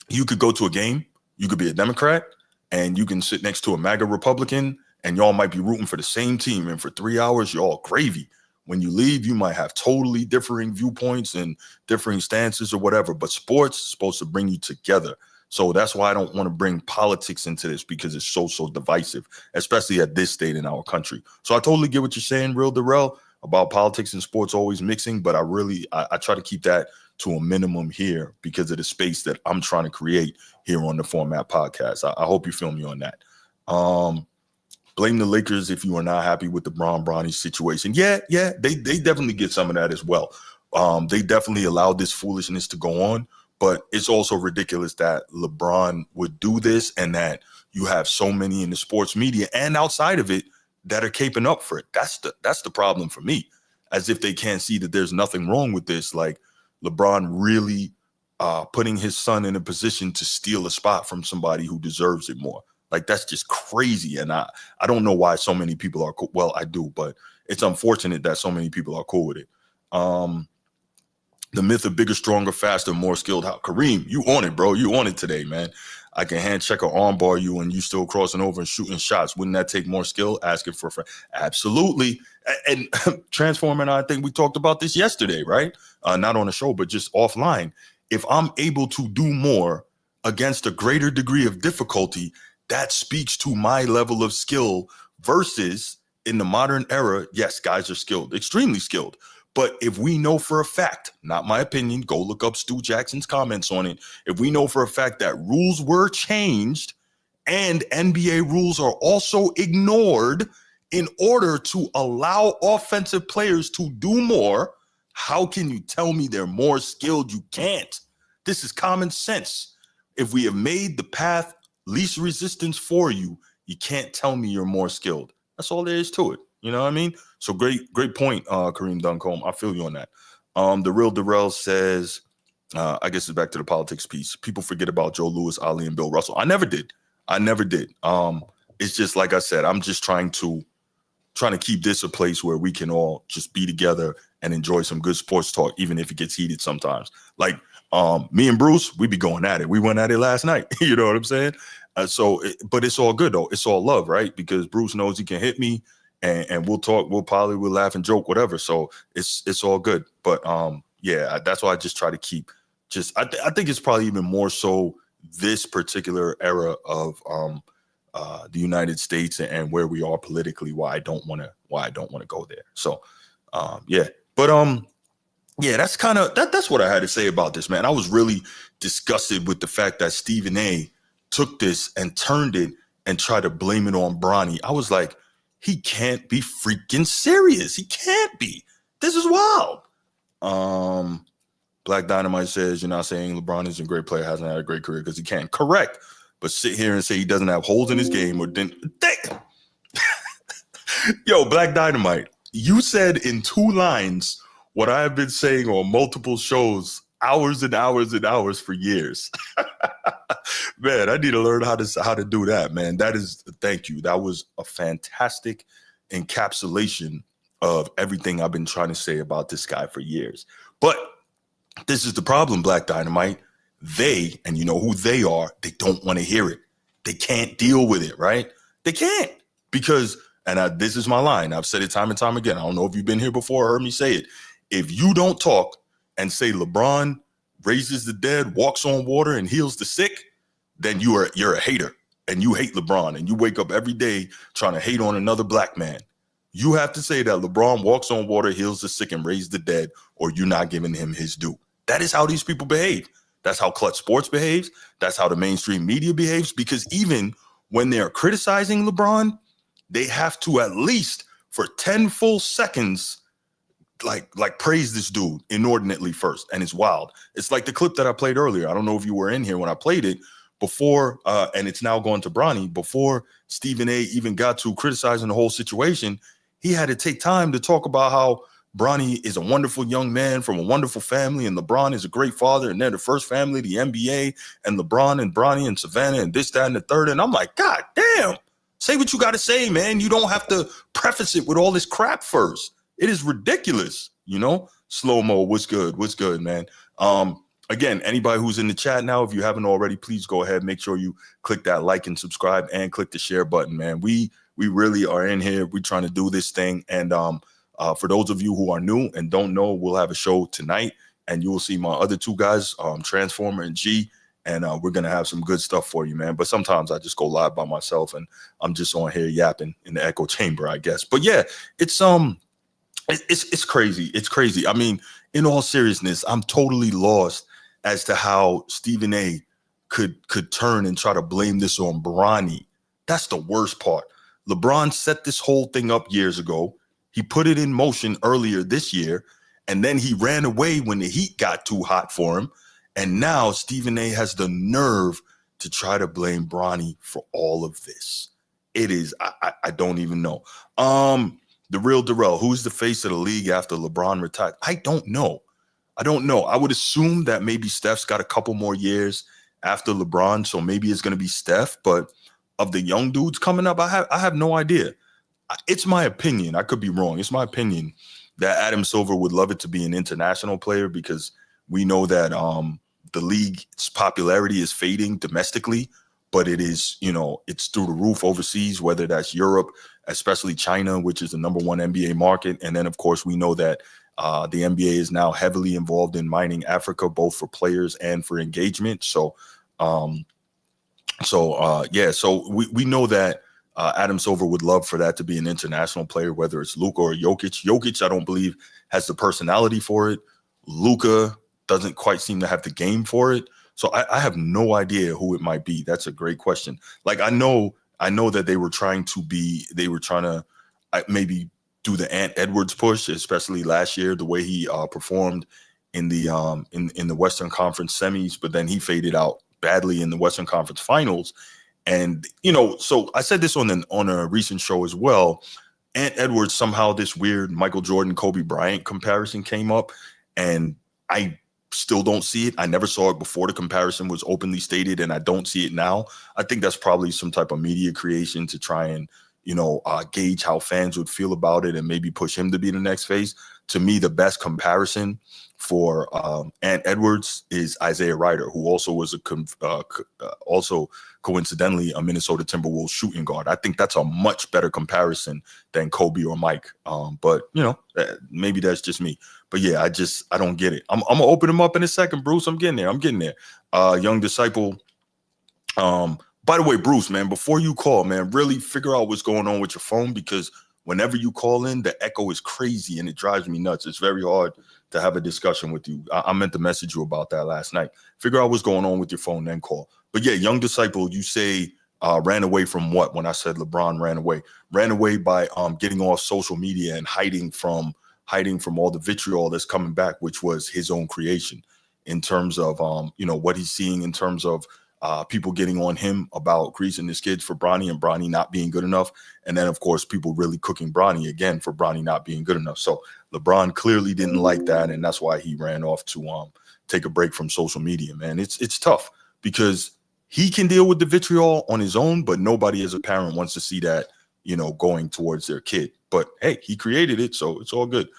You could go to a game, you could be a Democrat, and you can sit next to a MAGA Republican, and y'all might be rooting for the same team. And for 3 hours, you're all gravy. When you leave, you might have totally differing viewpoints and differing stances or whatever. But sports is supposed to bring you together. So that's why I don't want to bring politics into this, because it's so divisive, especially at this state in our country. So I totally get what you're saying, Real Darrell, about politics and sports always mixing. But I try to keep that to a minimum here because of the space that I'm trying to create here on the Format Podcast. I hope you feel me on that. Blame the Lakers if you are not happy with the Bronny situation. Yeah, they definitely get some of that as well. They definitely allowed this foolishness to go on, but it's also ridiculous that LeBron would do this and that you have so many in the sports media and outside of it that are caping up for it. That's the problem for me, as if they can't see that there's nothing wrong with this. Like, LeBron really putting his son in a position to steal a spot from somebody who deserves it more. Like, that's just crazy. And I don't know why so many people are cool. Well, I do, but it's unfortunate that so many people are cool with it. The myth of bigger, stronger, faster, more skilled. Kareem, you on it, bro. You on it today, man. I can hand check or arm bar you and you still crossing over and shooting shots. Wouldn't that take more skill? Asking for a friend. Absolutely. And Transform and I think we talked about this yesterday, right? Not on the show, but just offline. If I'm able to do more against a greater degree of difficulty, that speaks to my level of skill versus in the modern era. Yes, guys are skilled, extremely skilled. But if we know for a fact, not my opinion, go look up Stu Jackson's comments on it. If we know for a fact that rules were changed and NBA rules are also ignored in order to allow offensive players to do more, how can you tell me they're more skilled? You can't. This is common sense. If we have made the path least resistance for you, you can't tell me you're more skilled. That's all there is to it. You know what I mean? So great point, Kareem Duncombe. I feel you on that. The Real Darrell says, I guess it's back to the politics piece. People forget about Joe Louis, Ali, and Bill Russell. I never did. It's just like I said, I'm just trying to keep this a place where we can all just be together and enjoy some good sports talk, even if it gets heated sometimes. Like me and Bruce, we be going at it. We went at it last night. You know what I'm saying? But it's all good though. It's all love, right? Because Bruce knows he can hit me. And we'll talk, we'll laugh and joke, whatever. So it's all good. But that's why I just try to keep I think it's probably even more so this particular era of the United States and where we are politically, why I don't want to go there. So that's kind of that's what I had to say about this, man. I was really disgusted with the fact that Stephen A took this and turned it and tried to blame it on Bronny. I was like, he can't be freaking serious. He can't be. This is wild. Black Dynamite says, you're not saying LeBron is a great player, hasn't had a great career because he can't. Correct. But sit here and say he doesn't have holes in his game or didn't. Yo, Black Dynamite, you said in 2 lines what I have been saying on multiple shows, hours and hours and hours for years. Man, I need to learn how to do that, man. Thank you. That was a fantastic encapsulation of everything I've been trying to say about this guy for years. But this is the problem, Black Dynamite. They, and you know who they are, they don't want to hear it. They can't deal with it, right? They can't because, this is my line. I've said it time and time again. I don't know if you've been here before or heard me say it. If you don't talk and say LeBron raises the dead, walks on water, and heals the sick, then you're a hater. and you hate LeBron and you wake up every day trying to hate on another black man, you have to say that LeBron walks on water, heals the sick, and raises the dead, or you're not giving him his due. That is how these people behave. That's how Clutch Sports behaves. That's how the mainstream media behaves, because even when they're criticizing LeBron, they have to at least for 10 full seconds like praise this dude inordinately first. And it's wild. It's like the clip that I played earlier. I don't know if you were in here when I played it before, and it's now going to Bronny. Before Stephen A even got to criticizing the whole situation, he had to take time to talk about how Bronny is a wonderful young man from a wonderful family, and LeBron is a great father, and they're the first family, the NBA, and LeBron and Bronny and Savannah and this, that, and the third. And I'm like, God damn, say what you got to say, man. You don't have to preface it with all this crap first. It is ridiculous, you know? Slow-mo, what's good? What's good, man? Again, anybody who's in the chat now, if you haven't already, please go ahead. Make sure you click that like and subscribe and click the share button, man. We really are in here. We're trying to do this thing. And for those of you who are new and don't know, we'll have a show tonight, and you will see my other two guys, Transformer and G, and we're going to have some good stuff for you, man. But sometimes I just go live by myself, and I'm just on here yapping in the echo chamber, I guess. But yeah, it's crazy. It's crazy. I mean, in all seriousness, I'm totally lost as to how Stephen A could turn and try to blame this on Bronny. That's the worst part. LeBron set this whole thing up years ago. He put it in motion earlier this year, and then he ran away when the heat got too hot for him. And now Stephen A has the nerve to try to blame Bronny for all of this. It is, I don't even know. The real Darrell, who's the face of the league after LeBron retired? I don't know. I would assume that maybe Steph's got a couple more years after LeBron, so maybe it's going to be Steph. But of the young dudes coming up, I have no idea. It's my opinion. I could be wrong. It's my opinion that Adam Silver would love it to be an international player, because we know that the league's popularity is fading domestically, but it is, it's through the roof overseas, whether that's Europe, especially China, which is the #1 NBA market. And then, of course, we know that the NBA is now heavily involved in mining Africa, both for players and for engagement. So we know that Adam Silver would love for that to be an international player, whether it's Luka or Jokic. Jokic, I don't believe, has the personality for it. Luka doesn't quite seem to have the game for it. So I have no idea who it might be. That's a great question. Like, I know that they were trying to maybe do the Ant Edwards push, especially last year, the way he performed in the Western Conference semis, but then he faded out badly in the Western Conference Finals. And so I said this on a recent show as well. Ant Edwards, somehow this weird Michael Jordan, Kobe Bryant comparison came up, and I still don't see it. I never saw it before the comparison was openly stated, and I don't see it now. I think that's probably some type of media creation to try and gauge how fans would feel about it and maybe push him to be the next face. To me, the best comparison for Ant Edwards is Isaiah Ryder, who also was also coincidentally a Minnesota Timberwolves shooting guard. I think that's a much better comparison than Kobe or Mike. But maybe that's just me. But yeah, I don't get it. I'm gonna open them up in a second, Bruce. I'm getting there. Young Disciple. By the way, Bruce, man, before you call, man, really figure out what's going on with your phone, because whenever you call in, the echo is crazy and it drives me nuts. It's very hard to have a discussion with you. I meant to message you about that last night. Figure out what's going on with your phone, then call. But yeah, Young Disciple, you say ran away from what? When I said LeBron ran away by getting off social media and hiding from all the vitriol that's coming back, which was his own creation, in terms of what he's seeing in terms of people getting on him about greasing his kids for Bronny and Bronny not being good enough. And then, of course, people really cooking Bronny again for Bronny not being good enough. So LeBron clearly didn't like that, and that's why he ran off to take a break from social media, man. It's tough, because he can deal with the vitriol on his own, but nobody as a parent wants to see that, going towards their kid. But hey, he created it, so it's all good.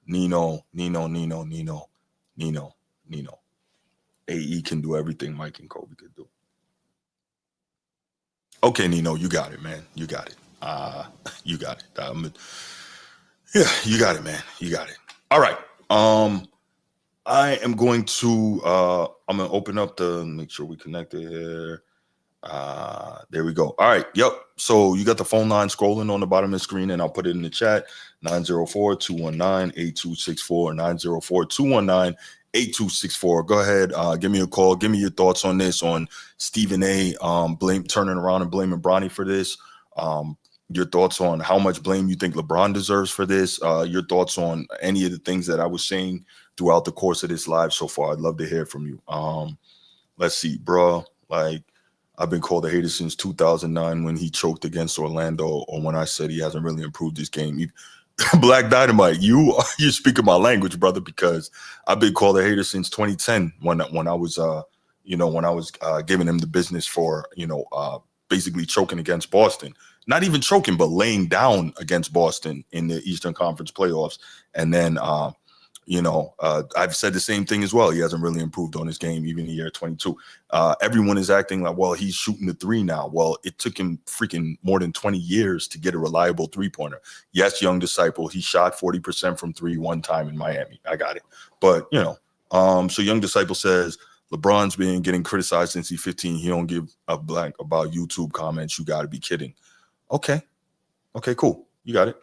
Nino. AE can do everything Mike and Kobe could do. Okay, Nino, you got it, man. You got it. You got it. Yeah, you got it, man. You got it. All right. I am going to I'm gonna open up make sure we connected here. There we go. All right. Yep. So you got the phone line scrolling on the bottom of the screen, and I'll put it in the chat. 904-219-8264, 904-219-8264. Go ahead. Give me a call. Give me your thoughts on this, on Stephen A. Turning around and blaming Bronny for this. Your thoughts on how much blame you think LeBron deserves for this. Your thoughts on any of the things that I was saying throughout the course of this live so far. I'd love to hear from you. Let's see, bro. Like, I've been called a hater since 2009 when he choked against Orlando, or when I said he hasn't really improved his game. Black Dynamite, you're speaking my language, brother, because I've been called a hater since 2010 when I was giving him the business for basically choking against Boston. Not even choking, but laying down against Boston in the Eastern Conference playoffs. And then I've said the same thing as well. He hasn't really improved on his game, even in year 22. Everyone is acting like, well, he's shooting the three now. Well, it took him freaking more than 20 years to get a reliable three-pointer. Yes, young disciple, he shot 40% from three one time in Miami. I got it. But, so young disciple says, LeBron's been getting criticized since he's 15. He don't give a blank about YouTube comments. You got to be kidding. Okay, cool. You got it.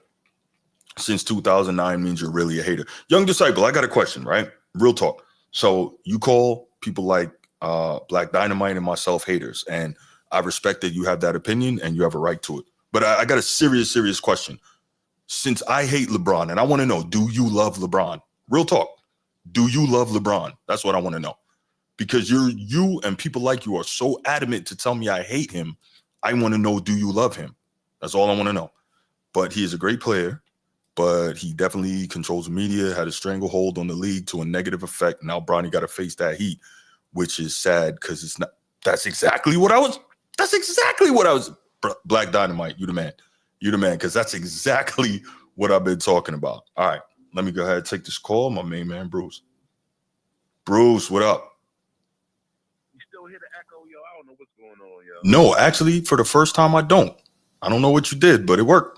Since 2009 means you're really a hater. Young disciple, I got a question, right? Real talk. So you call people like Black Dynamite and myself haters, and I respect that you have that opinion and you have a right to it. But I got a serious question. Since I hate LeBron, and I want to know, do you love LeBron? Real talk. Do you love LeBron? That's what I want to know. Because you and people like you are so adamant to tell me I hate him. I want to know, do you love him? That's all I want to know. But he is a great player. But he definitely controls the media, had a stranglehold on the league to a negative effect. Now Bronny got to face that heat, which is sad because it's not. That's exactly what I was. Black Dynamite, you the man, because that's exactly what I've been talking about. All right, let me go ahead and take this call. My main man, Bruce. Bruce, what up? You still hear the echo, yo? I don't know what's going on, yo. No, actually, for the first time, I don't. I don't know what you did, but it worked.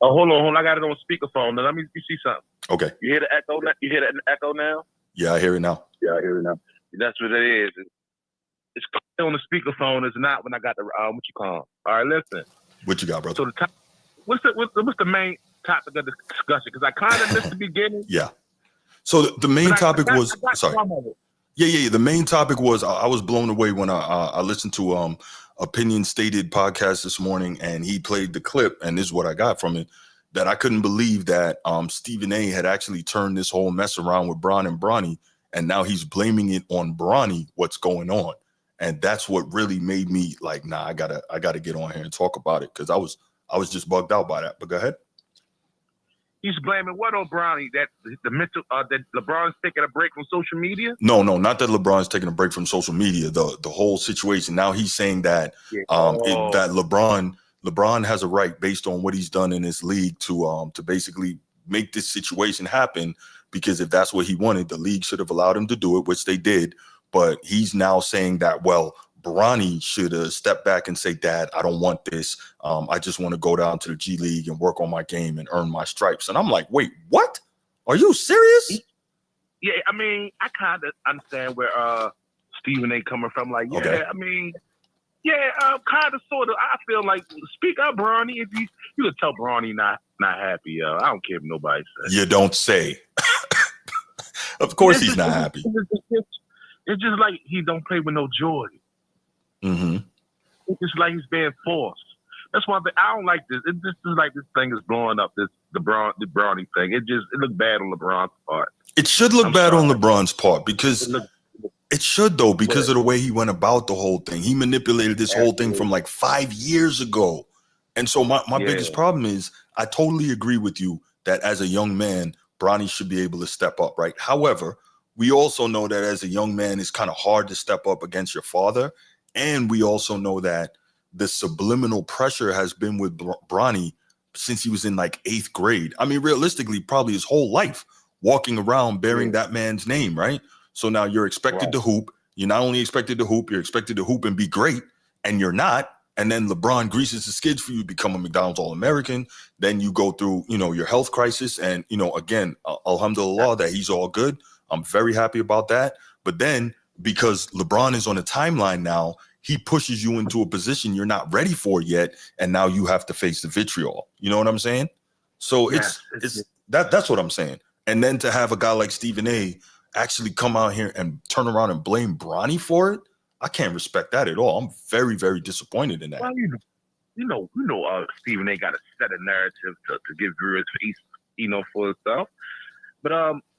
Oh, hold on. I got it on speakerphone. Now, let me see something. Okay. You hear the echo? You hear the echo now? Yeah, I hear it now. That's what it is. It's on the speakerphone. It's not when I got the what you call it. All right, listen. What you got, brother? So what's the main topic of the discussion? Because I kind of missed the beginning. Yeah. So the main topic was sorry. Yeah. The main topic was I was blown away when I listened to Opinion Stated podcast this morning, and he played the clip, and this is what I got from it, that I couldn't believe that Stephen A had actually turned this whole mess around with Bron and Bronny, and now he's blaming it on Bronny, what's going on. And that's what really made me like, nah, I gotta get on here and talk about it, because I was just bugged out by that. But go ahead. He's blaming what on Bronny? That that LeBron's taking a break from social media? No, not that LeBron's taking a break from social media. The whole situation. Now he's saying that that LeBron has a right, based on what he's done in this league, to basically make this situation happen, because if that's what he wanted, the league should have allowed him to do it, which they did. But he's now saying that, well, Bronny should have stepped back and say, Dad, I don't want this. I just want to go down to the G League and work on my game and earn my stripes. And I'm like, wait, what? Are you serious? Yeah, I mean, I kind of understand where Stephen A coming from. Like, yeah, okay. I mean, yeah, kind of, sort of. I feel like, speak up, Bronny. If you could tell Bronny not happy, I don't care if nobody says. You don't say. Of course he's not happy. It's just like he don't play with no joy. Mm-hmm. It's just like he's being forced. That's why I don't like this. It just is like this thing is blowing up. The Bronny thing. It looked bad on LeBron's part. It should look bad on LeBron's part, because it should, though, because of the way he went about the whole thing. He manipulated this whole thing from like 5 years ago. And so my biggest problem is, I totally agree with you that as a young man, Bronny should be able to step up, right? However, we also know that as a young man, it's kind of hard to step up against your father. And we also know that the subliminal pressure has been with Bronny since he was in like 8th grade. I mean, realistically, probably his whole life, walking around bearing that man's name, right? So now you're expected to hoop. You're not only expected to hoop, you're expected to hoop and be great, and you're not. And then LeBron greases the skids for you, become a McDonald's All-American. Then you go through, your health crisis. And, again, alhamdulillah that he's all good. I'm very happy about that. But then, because LeBron is on a timeline now, he pushes you into a position you're not ready for yet, and now you have to face the vitriol. You know what I'm saying? So that's what I'm saying. And then to have a guy like Stephen A. actually come out here and turn around and blame Bronny for it, I can't respect that at all. I'm very, very disappointed in that. Well, Stephen A. got to set a narrative to give viewers face, for himself. But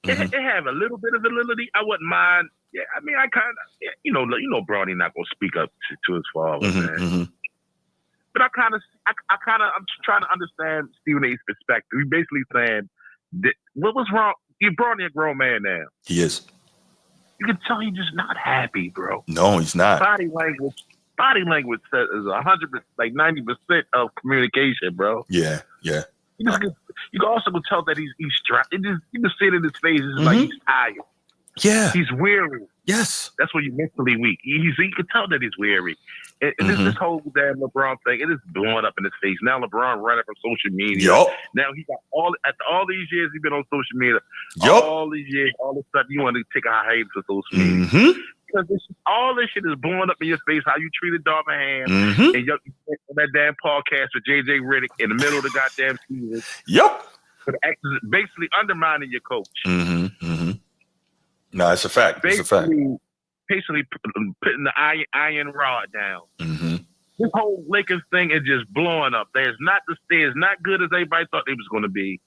it have a little bit of validity. I wouldn't mind. Yeah, I mean, I kind of, Bronny not gonna speak up to his father, man. But I'm trying to understand Stephen A.'s perspective. He's basically saying that what was wrong. Bronny a grown man now. He is. You can tell he's just not happy, bro. No, he's not. Body language says is 100%, like 90% of communication, bro. Yeah. You can also tell that he's stressed. You can see it in his face. It's like he's tired. Yeah. He's weary. Yes. That's when you're mentally weak. You can tell that he's weary. And this whole damn LeBron thing, it is blowing up in his face. Now LeBron running from social media. Yup. Now he got all these years he's been on social media. Yup. All these years, all of a sudden you want to take a hiatus for social media. Because all this shit is blowing up in your face. How you treated Darvin Ham and that damn podcast with JJ Redick in the middle of the goddamn season. Yep. Basically undermining your coach. No, it's a fact. Basically putting the iron rod down. This whole Lakers thing is just blowing up. It's not good as everybody thought it was going to be.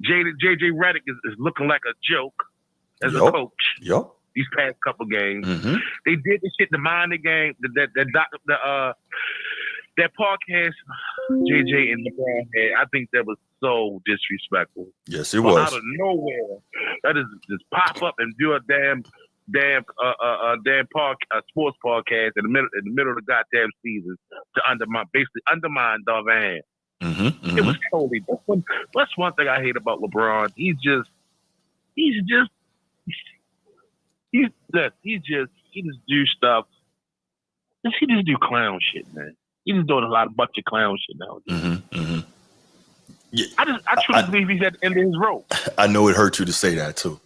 JJ Redick is looking like a joke as a coach. Yep. These past couple games, they did the shit to mind the game. That podcast JJ and LeBron had, I think that was so disrespectful. Yes, it was. Out of nowhere, that is just pop up and do a damn sports podcast in the middle of the goddamn season to basically undermine Darvin Ham. It was totally. That's one thing I hate about LeBron. He just do stuff. He just do clown shit, man. He just doing a bunch of clown shit now. Yeah, I truly believe he's at the end of his rope. I know it hurt you to say that too.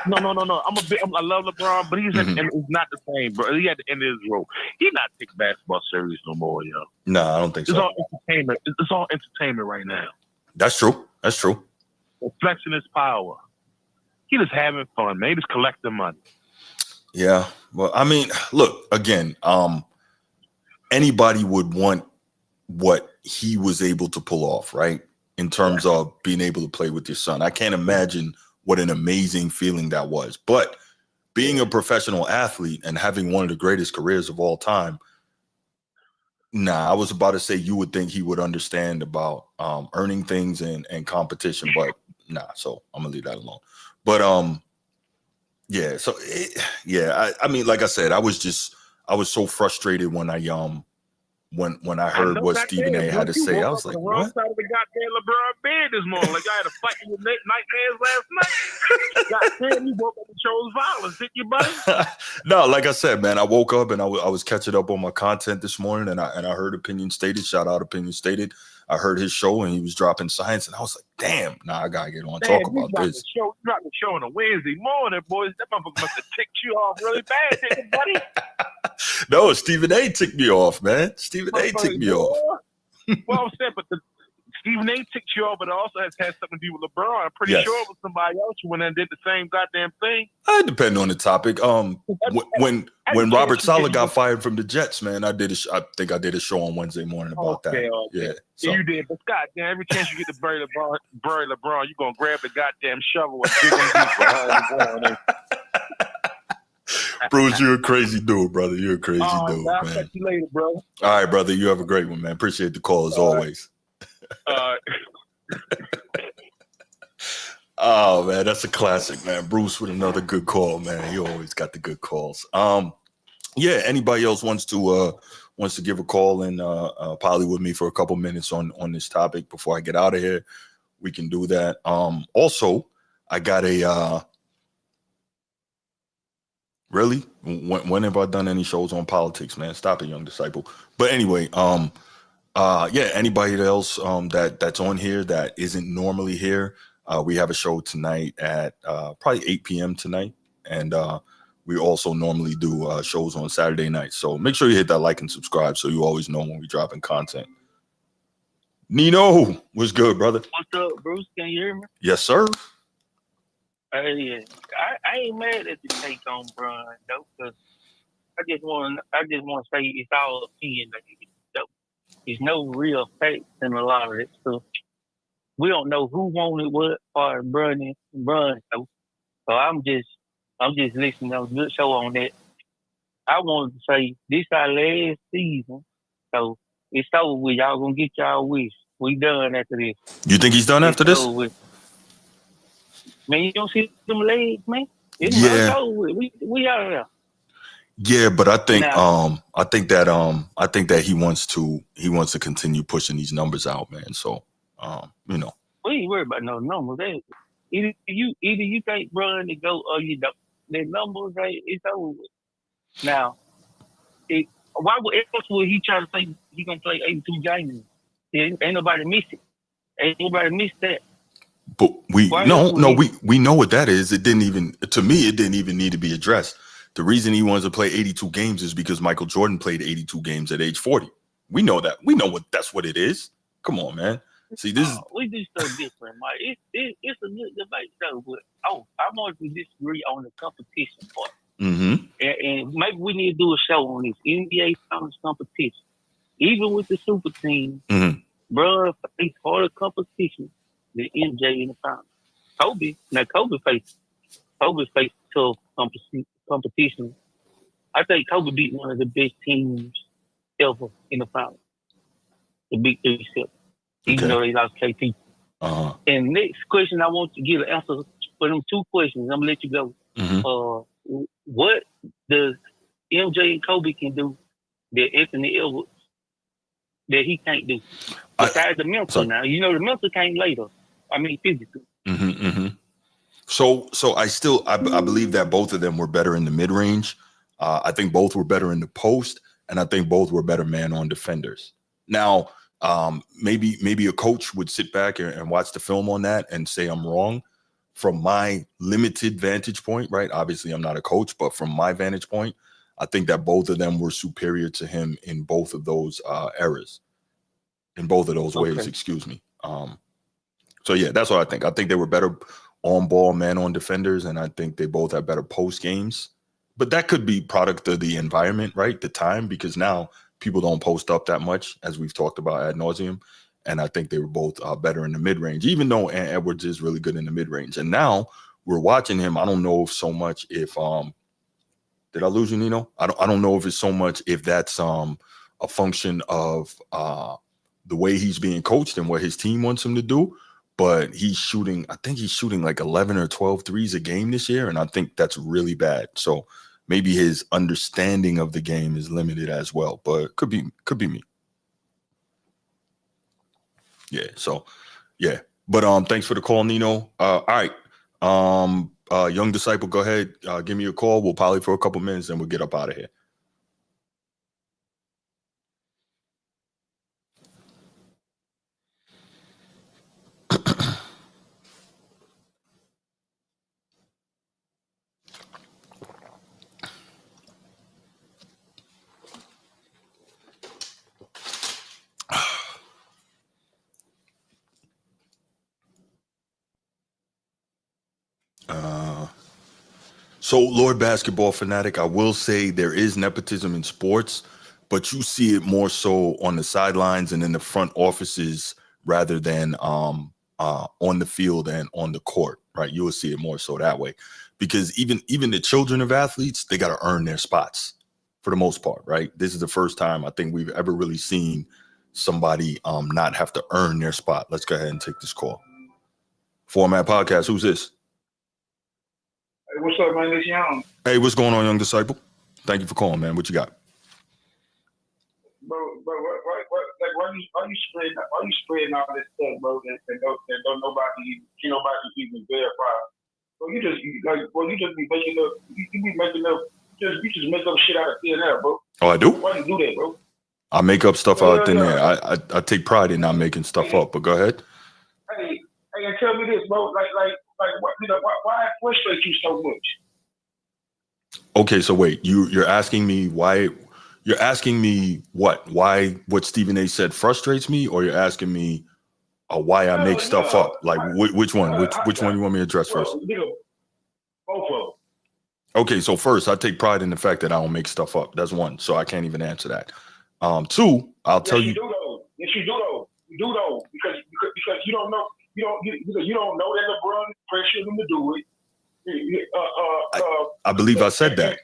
No. I love LeBron, but he's not the same, bro. He's at the end of his rope. He's not taking basketball serious no more, yo. No, I don't think so. It's all entertainment. It's all entertainment right now. That's true. Flexing his power. He just having fun, man. He just collecting money. Yeah. Well, I mean, look, again, anybody would want what he was able to pull off, right? In terms of being able to play with your son. I can't imagine what an amazing feeling that was. But being a professional athlete and having one of the greatest careers of all time, I was about to say you would think he would understand about earning things and competition, but so I'm gonna leave that alone. But I mean, like I said, I was so frustrated when I heard what Stephen A. had to say. I was like, what? Wrong side of the goddamn LeBron bed this morning. Like I had a fight with nightmares last night. Goddamn, you woke up and chose violence, didn't you, buddy? No, like I said, man, I woke up and I was catching up on my content this morning, and I heard Opinion Stated. Shout out Opinion Stated. I heard his show and he was dropping science, and I was like, damn, I gotta get on talk about this. You dropped the show on a Wednesday morning, boys. That motherfucker must have ticked you off really bad, didn't it, buddy? No, Stephen A. ticked me off, man. Stephen A. ticked me off. Well, I'm saying, but Stephen A. ticked you off, but it also has had something to do with LeBron. I'm pretty sure it was somebody else who went and did the same goddamn thing. It depends on the topic. When Robert Saleh got fired from the Jets, man, I think I did a show on Wednesday morning about that. Okay. Yeah, so. You did. But goddamn, every chance you get to bury LeBron, you're gonna grab the goddamn shovel and dig him deeper. Bruce, you're a crazy dude, brother. You're a crazy dude, man. I'll catch you later, bro. All right, brother. You have a great one, man. Appreciate the call as always. Oh man, that's a classic, man. Bruce with another good call, man. You always got the good calls. Anybody else wants to give a call and poly with me for a couple minutes on this topic before I get out of here, we can do that. Also, I got a really? When have I done any shows on politics, man? Stop it, young disciple. But anyway, anybody else that's on here that isn't normally here, we have a show tonight at probably 8 p.m. tonight. And we also normally do shows on Saturday nights. So make sure you hit that like and subscribe so you always know when we dropping content. Nino, what's good, brother? What's up, Bruce? Can you hear me? Yes, sir. Yeah. I ain't mad at the take on Bron though, because I just want to say it's all opinion. Though. There's no real facts in a lot of it stuff. We don't know who wanted what or Bron though. So I'm just listening to a good show on that. I wanted to say this our last season, so it's over with. Y'all gonna get y'all wish. We done after this. You think he's done after this? With. Man, you don't see them legs, man. It's over with. We out of there. Yeah, but I think that he wants to continue pushing these numbers out, man. So you know. We ain't worried about no numbers. Either you think Bron to go or you don't. The numbers, it's over with. Now, why else would he try to say he gonna play 82 games? Ain't nobody miss it. Ain't nobody miss that. But we know what that is. It didn't even need to be addressed. The reason he wants to play 82 games is because Michael Jordan played 82 games at age 40. We know that. We know that's what it is. Come on, man. See, this is we do stuff different, Mike. It's a good debate though, but I want to disagree on the competition part. Mm-hmm. And maybe we need to do a show on this NBA Finals competition. Even with the super team, Bron faced harder competition than MJ in the finals. Kobe faced tough competition. I think Kobe beat one of the best teams ever in the finals. The Big 37. Even though they lost KT. And next question, I want to get an answer for them two questions. I'm gonna let you go. Mm-hmm. What does MJ and Kobe can do that Anthony Edwards that he can't do? Besides the mental now. You know the mental came later. I mean physically. Mm-hmm, mm-hmm. So I believe that both of them were better in the mid-range. I think both were better in the post, and I think both were better man-on defenders. Now, maybe a coach would sit back and watch the film on that and say I'm wrong. From my limited vantage point, right? Obviously, I'm not a coach, but from my vantage point, I think that both of them were superior to him in both of those eras, in both of those ways, excuse me. So yeah, that's what I think. I think they were better on-ball man-on defenders, and I think they both have better post games. But that could be product of the environment, right? The time, because now people don't post up that much, as we've talked about ad nauseum. And I think they were both better in the mid-range, even though Edwards is really good in the mid-range. And now we're watching him. I don't know so much if did I lose you, Nino? I don't know if it's so much if that's a function of the way he's being coached and what his team wants him to do. But I think he's shooting like 11 or 12 threes a game this year. And I think that's really bad. So maybe his understanding of the game is limited as well, but could be me. Yeah. So yeah, but thanks for the call, Nino. All right. Young Disciple, go ahead. Give me a call. We'll poly for a couple minutes and we'll get up out of here. So, Lord Basketball Fanatic, I will say there is nepotism in sports, but you see it more so on the sidelines and in the front offices rather than on the field and on the court, right? You will see it more so that way, because even the children of athletes, they got to earn their spots for the most part, right? This is the first time I think we've ever really seen somebody not have to earn their spot. Let's go ahead and take this call. Format Podcast, who's this? Hey, what's up, man? It's Young. Hey, what's going on, Young Disciple? Thank you for calling, man. What you got? Bro, why you spreading all this stuff, bro? That don't nobody even verify. Bro, you just be making up. You just make up shit out of thin air, bro. Oh, I do? Why you do that, bro? I make up stuff out of thin air. I take pride in not making stuff up, but go ahead. Hey, and tell me this, bro. Why it frustrates you so much? Okay, so wait, you're asking me why? You're asking me what? Why what Stephen A. said frustrates me, or you're asking me why I make stuff up? Like which one? Which one you want me to address first? Both of them. Okay, so first, I take pride in the fact that I don't make stuff up. That's one, so I can't even answer that. Two, I'll tell you. Yes, you do though. You do though because you don't know you don't know that LeBron pressured him to do it. I believe I said that.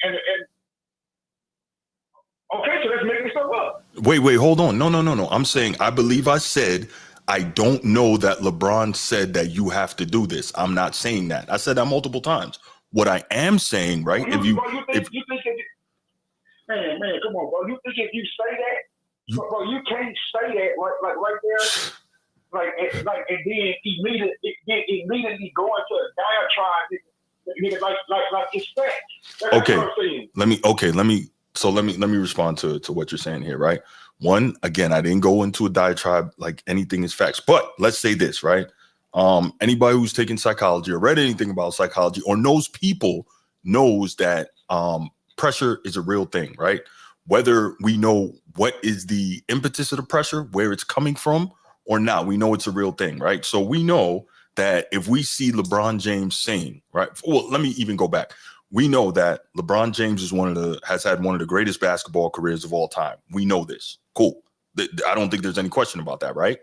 Okay, so let's make stuff up. Wait, hold on. No. I'm saying I believe I said I don't know that LeBron said that you have to do this. I'm not saying that. I said that multiple times. What I am saying, right? Man, come on, bro. You think if you say that, bro, you can't say that right there, and then immediately go into a diatribe, like it's facts. Okay, let me respond to what you're saying here, right? One, again, I didn't go into a diatribe like anything is facts, but let's say this, right? Anybody who's taken psychology or read anything about psychology or knows people knows that pressure is a real thing, right? Whether we know what is the impetus of the pressure, where it's coming from or not, we know it's a real thing, right? So we know that if we see LeBron James saying, right? Well, let me even go back. We know that LeBron James has had one of the greatest basketball careers of all time. We know this. Cool. I don't think there's any question about that, right?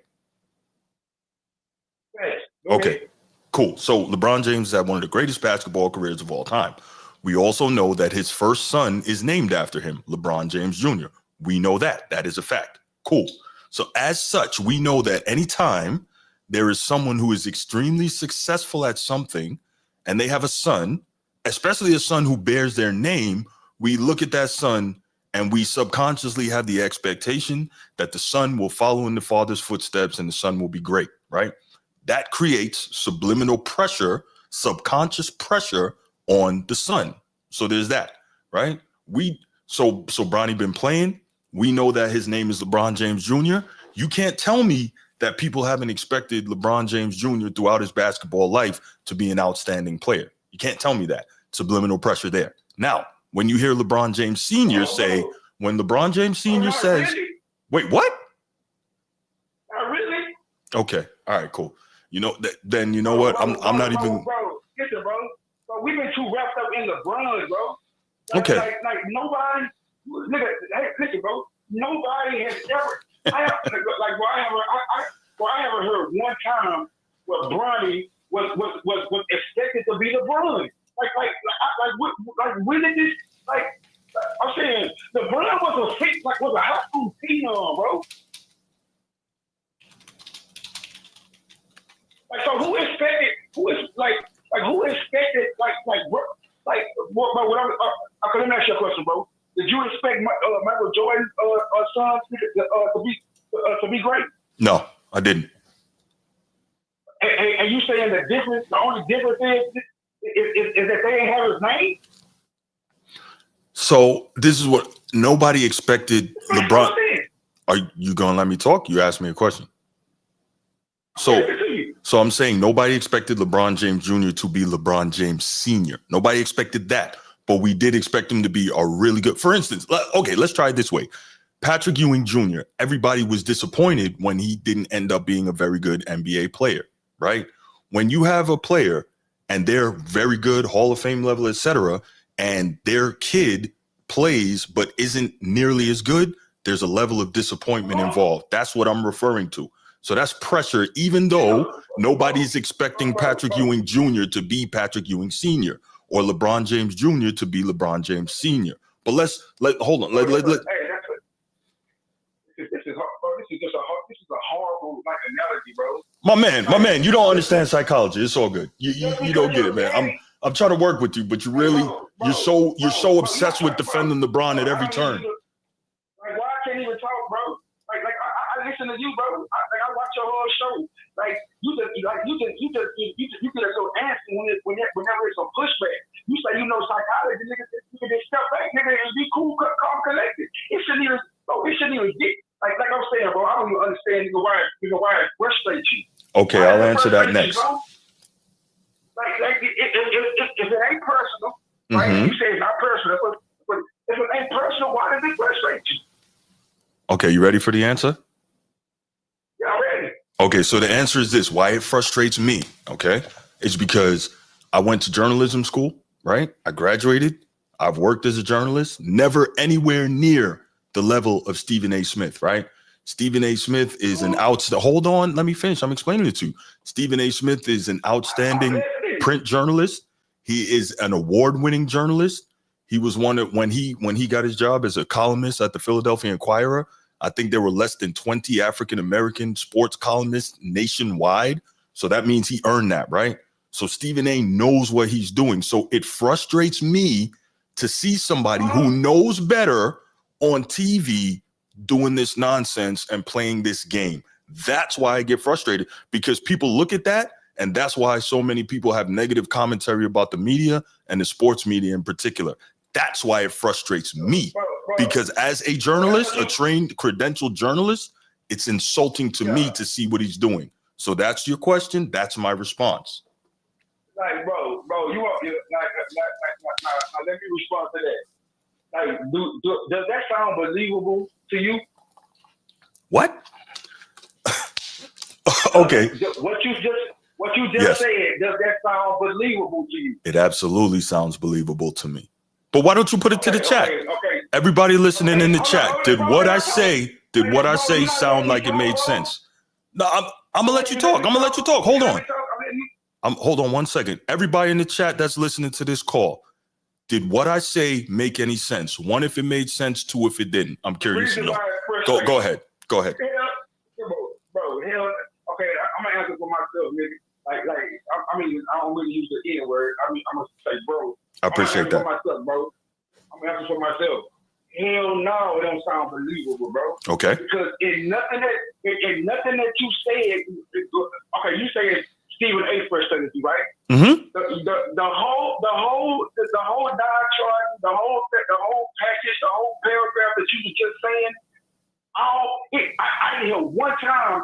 Okay, cool. So LeBron James had one of the greatest basketball careers of all time. We also know that his first son is named after him, LeBron James Jr. We know that. That is a fact. Cool. So as such, we know that anytime there is someone who is extremely successful at something and they have a son, especially a son who bears their name, we look at that son and we subconsciously have the expectation that the son will follow in the father's footsteps and the son will be great, right? That creates subliminal pressure, subconscious pressure on the son. So there's that, right? So Bronny been playing. We know that his name is LeBron James Jr. You can't tell me that people haven't expected LeBron James Jr. throughout his basketball life to be an outstanding player. You can't tell me that. Subliminal pressure there. Now, when you hear LeBron James Sr. say, when LeBron James Sr. says, really? Wait, what? Not really. Okay. All right, cool. You know, then you know what? I'm not even. Bro, listen, bro. We've been too wrapped up in LeBron, bro. Okay. Like nobody, nigga, hey, listen, bro. Nobody has ever, I haven't heard one time where Bronny was expected to be LeBron. When did this, I'm saying, LeBron was a high school phenom, bro. So who expected what let me ask you a question, bro. Did you expect Michael Jordan's son to be great? No, I didn't. And you saying the only difference is that they ain't have his name? So this is what nobody expected LeBron. Are you gonna let me talk? You asked me a question. So I'm saying nobody expected LeBron James Jr. to be LeBron James Sr. Nobody expected that, but we did expect him to be a really good. For instance, okay, let's try it this way. Patrick Ewing Jr., everybody was disappointed when he didn't end up being a very good NBA player, right? When you have a player and they're very good, Hall of Fame level, etc., and their kid plays but isn't nearly as good, there's a level of disappointment involved. That's what I'm referring to. So that's pressure, even though nobody's expecting Patrick Ewing Jr. to be Patrick Ewing Sr. or LeBron James Jr. to be LeBron James Sr. But hold on. Hey, this is a horrible analogy, bro. My man, you don't understand psychology. It's all good. You don't get it, man. I'm trying to work with you, but you're so obsessed with defending LeBron at every turn. Why I can't even talk, bro? I listen to you, bro. I watch your whole show. You get a little antsy whenever it's a pushback. You say you know psychology, nigga. You can just step back, nigga, and be cool, calm, collected. It shouldn't even get like I'm saying, bro. I don't even understand why it frustrates you. Okay, I'll answer that next. If it ain't personal, right? Mhm. You say it's not personal, but if it ain't personal, why does it frustrate you? Okay, you ready for the answer? Yeah, I'm ready. Okay, so the answer is this: why it frustrates me, okay, is because I went to journalism school, right? I graduated. I've worked as a journalist, never anywhere near the level of Stephen A. Smith, right? Stephen A. Smith is an hold on, let me finish. I'm explaining it to you. Stephen A. Smith is an outstanding print journalist. He is an award-winning journalist. He was one of when he got his job as a columnist at the Philadelphia Inquirer. I think there were less than 20 African-American sports columnists nationwide. So that means he earned that, right? So Stephen A. knows what he's doing. So it frustrates me to see somebody who knows better on TV doing this nonsense and playing this game. That's why I get frustrated, because people look at that, and that's why so many people have negative commentary about the media and the sports media in particular. That's why it frustrates me, because as a journalist, a trained, credentialed journalist, it's insulting to me to see what he's doing. So that's your question. That's my response. Like, bro, you want let me respond to that. Like, does that sound believable to you? What? Okay. What you just said, does that sound believable to you? It absolutely sounds believable to me. But why don't you put it to the chat? Okay. Everybody listening in the chat, did what I say sound like it made sense? No, I'm gonna let you talk. Hold on. Hold on 1 second. Everybody in the chat that's listening to this call, did what I say make any sense? 1, if it made sense. 2, if it didn't. I'm curious to know. Go ahead. Bro, hell, okay, I'm gonna answer for myself, nigga. I mean, I don't really use the N word. I mean, I'm gonna say, bro. I appreciate that. For myself, bro. I'm gonna answer for myself. Hell no, it don't sound believable, bro. Okay. Because in nothing that you said, okay, you say Stephen A. frustrated you, right? Mm-hmm. The whole diatribe, the whole package, the whole paragraph that you was just saying, I didn't hear one time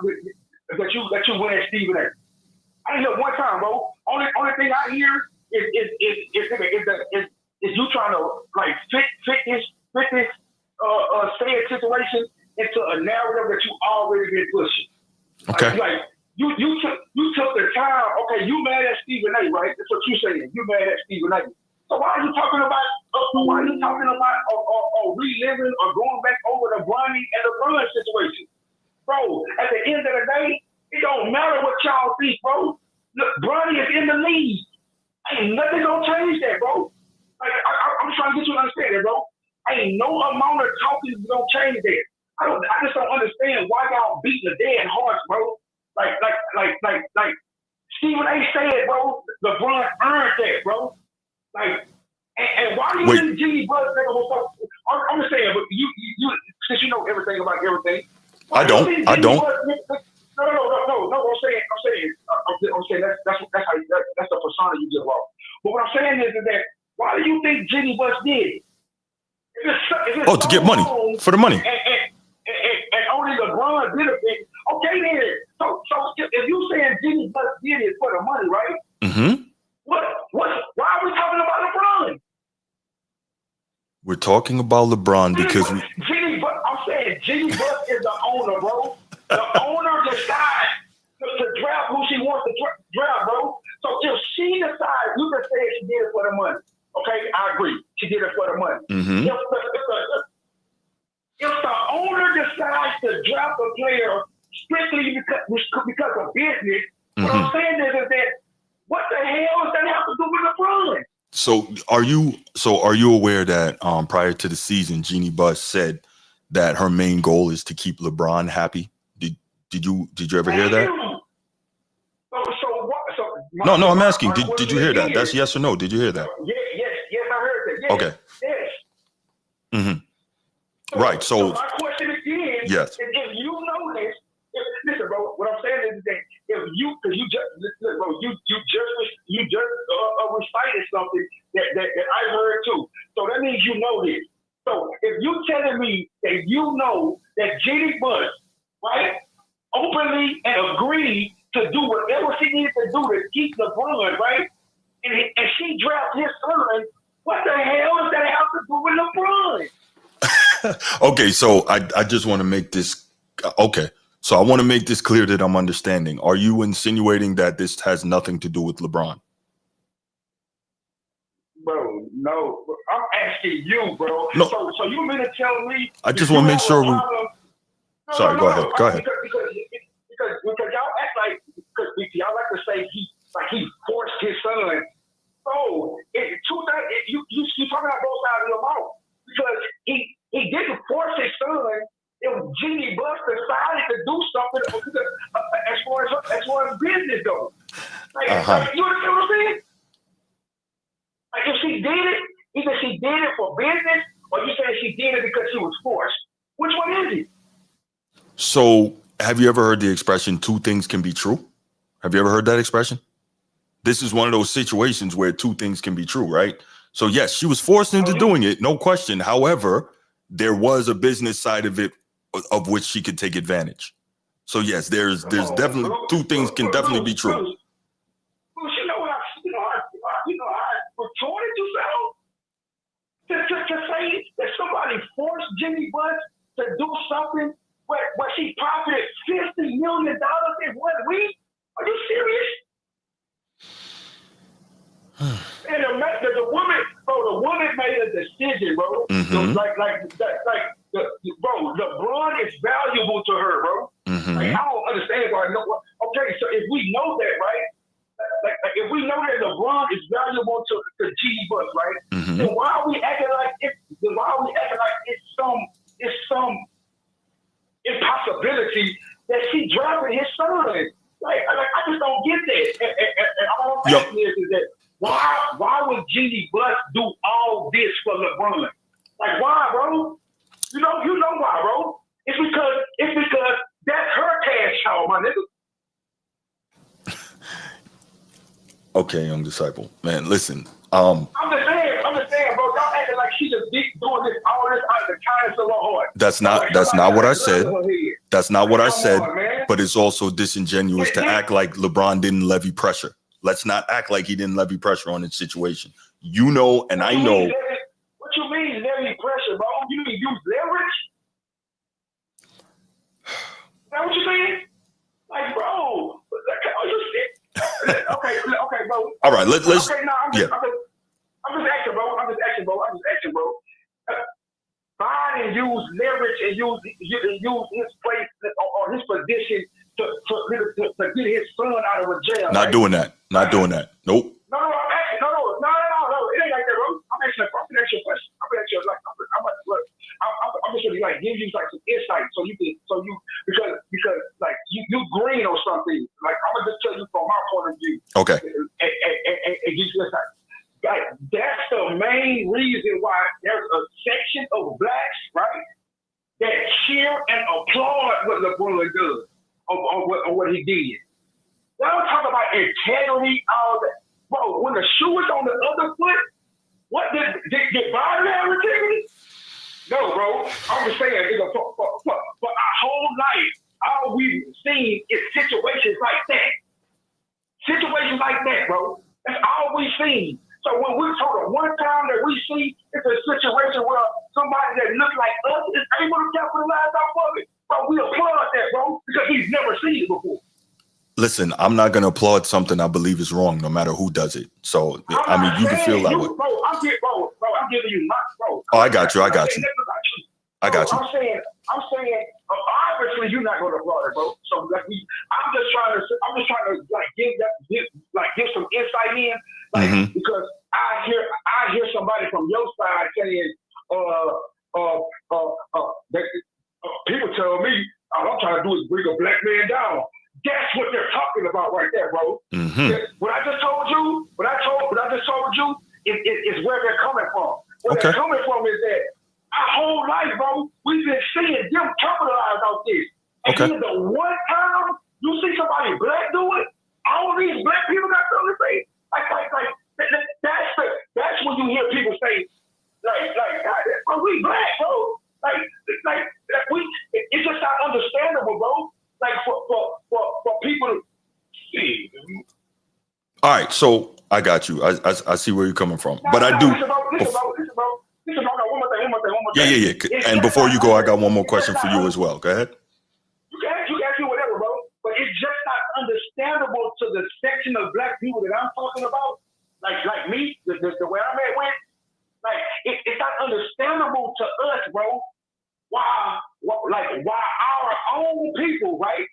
that you went at Stephen A. I didn't hear one time, bro. Only thing I hear is you trying to like fit this sad situation into a narrative that you already been pushing. Okay. Like you took the time. Okay, you mad at Stephen A. Right? That's what you saying. You mad at Stephen A. So why are you talking about? Or reliving or going back over the Bronny and the LeBron situation, bro? At the end of the day, it don't matter what y'all think, bro. Look, Bronny is in the league. Ain't nothing gonna change that, bro. Like I'm trying to get you to understand that, bro. Ain't no amount of talking is gonna change that. I just don't understand why y'all beating a dead horse, bro. Like Stephen A. said, bro. LeBron earned that, bro. Like, and why do you think Jimmy Butler nigga was so? I'm just saying, but you since you know everything about everything. I don't. No. I'm saying that's the persona you give off. But what I'm saying is that why do you think Jimmy Bush did it? To get money for the money. And only LeBron did it. Okay, then. So if you saying Jimmy Bush did it for the money, right? Mm-hmm. Why are we talking about LeBron? We're talking about LeBron because I'm saying Jimmy Bush is the owner, bro. The owner decides to draft who she wants to draft, bro. So if she decides, you can say she did it for the money. Okay, I agree. She did it for the money. Mm-hmm. If the owner decides to draft a player strictly because of business, what I'm saying is that what the hell does that have to do with LeBron? So are you aware that prior to the season, Jeannie Buss said that her main goal is to keep LeBron happy? Did you ever hear that? No, I'm asking. Did you hear that? That's yes or no. Did you hear that? Yes, I heard that. Yes, okay. Yes. Mm-hmm. Right. So my question again, yes. If you know this, listen, bro. What I'm saying is that if you just recited something that I heard too. So that means you know this. So if you telling me that you know that Jeannie Buss, right, openly and agreed to do whatever she needs to do to keep LeBron, right, and she drafted his son What the hell does that have to do with LeBron? Okay, so I just want to make this okay. So I want to make this clear that I'm understanding. Are you insinuating that this has nothing to do with LeBron? Bro, no. I'm asking you, bro. No. So you mean to tell me? I just want to make sure we. Sorry, go ahead. Go ahead. Because y'all act like y'all like to say he forced his son. Bro, you talking about both sides of your mouth because he didn't force his son. If Jeannie Buss decided to do something as far as business goes, like, like you understand what I'm saying? Like if she did it, either she did it for business or you say she did it because she was forced. Which one is it? So have you ever heard the expression two things can be true? Have you ever heard that expression? This is one of those situations where two things can be true, right? So yes, she was forced into doing it, no question. However, there was a business side of it of which she could take advantage. So yes, there's definitely two things can definitely be true. You know I retorted to say that somebody forced Jimmy Buss to do something where she profited $50 million in 1 week. Are you serious? And the woman made a decision, bro. Mm-hmm. Bro, LeBron is valuable to her, bro. Mm-hmm. Like, I don't understand why. Okay, so if we know that, right? Like if we know that LeBron is valuable to G Buss, right? Mm-hmm. Then why are we acting like it's some impossibility that she drafted his son? Like I just don't get that. And all I'm asking is that why would Jeannie Buss do all this for LeBron? Like why, bro? You know why, bro? It's because that's her cash cow, my nigga. Okay, young disciple. Man, listen. I'm just saying, bro. Y'all acting like she just doing this all this out of the kindness of her heart. That's not what I said. That's not what I said. But it's also disingenuous to act like LeBron didn't levy pressure. Let's not act like he didn't levy pressure on his situation. You know, and I know. What you mean levy pressure, bro? You mean use leverage? Is that what you saying? Like, bro, okay, bro. All right, let's. Okay, no, I'm just asking, bro. Biden used leverage and use his place or his position to get his son out of a jail. Not doing that. Not doing that. Nope. No. It ain't like that, bro. I'm asking a question. I'm just gonna like give you like some insight because like you green or something. Like I'm gonna just tell you from my point of view. Okay. And you just like that's the main reason why there's a section of blacks, right, that cheer and applaud what LeBron does or what he did. They don't talk about integrity, all that. Bro, when the shoe is on the other foot, what did Biden have integrity? No, bro. I'm just saying, for our whole life, all we've seen is situations like that. Situations like that, bro. That's all we've seen. So when we talk the one time that we see it's a situation where somebody that looks like us is able to capitalize off of it, bro, we applaud that, bro, because we've never seen it before. Listen, I'm not going to applaud something I believe is wrong, no matter who does it. So, I mean, you can feel that way. Bro, I'm giving you my, bro. Oh, I got you. I got you. I'm saying, obviously you're not going to applaud it, bro. So like, I'm just trying to like give some insight in, like because I hear somebody from your side saying, people tell me all I'm trying to do is bring a black man down. That's what they're talking about right there, bro. What I just told you, is where they're coming from. Where they're coming from is that our whole life, bro, we've been seeing them capitalize on this. And then the one time you see somebody black do it, all these black people got something to say. That's when you hear people say, bro, we black, bro. It's just not understandable, bro. Like for people to see. All right, so I got you. I see where you're coming from, but I do. Yeah. And before you go, I got one more question for you as well. Go ahead. You can ask me whatever, bro. But it's just not understandable to the section of black people that I'm talking about. Like me, the way I'm at with, like it's not understandable to us, bro. Why our own people, right,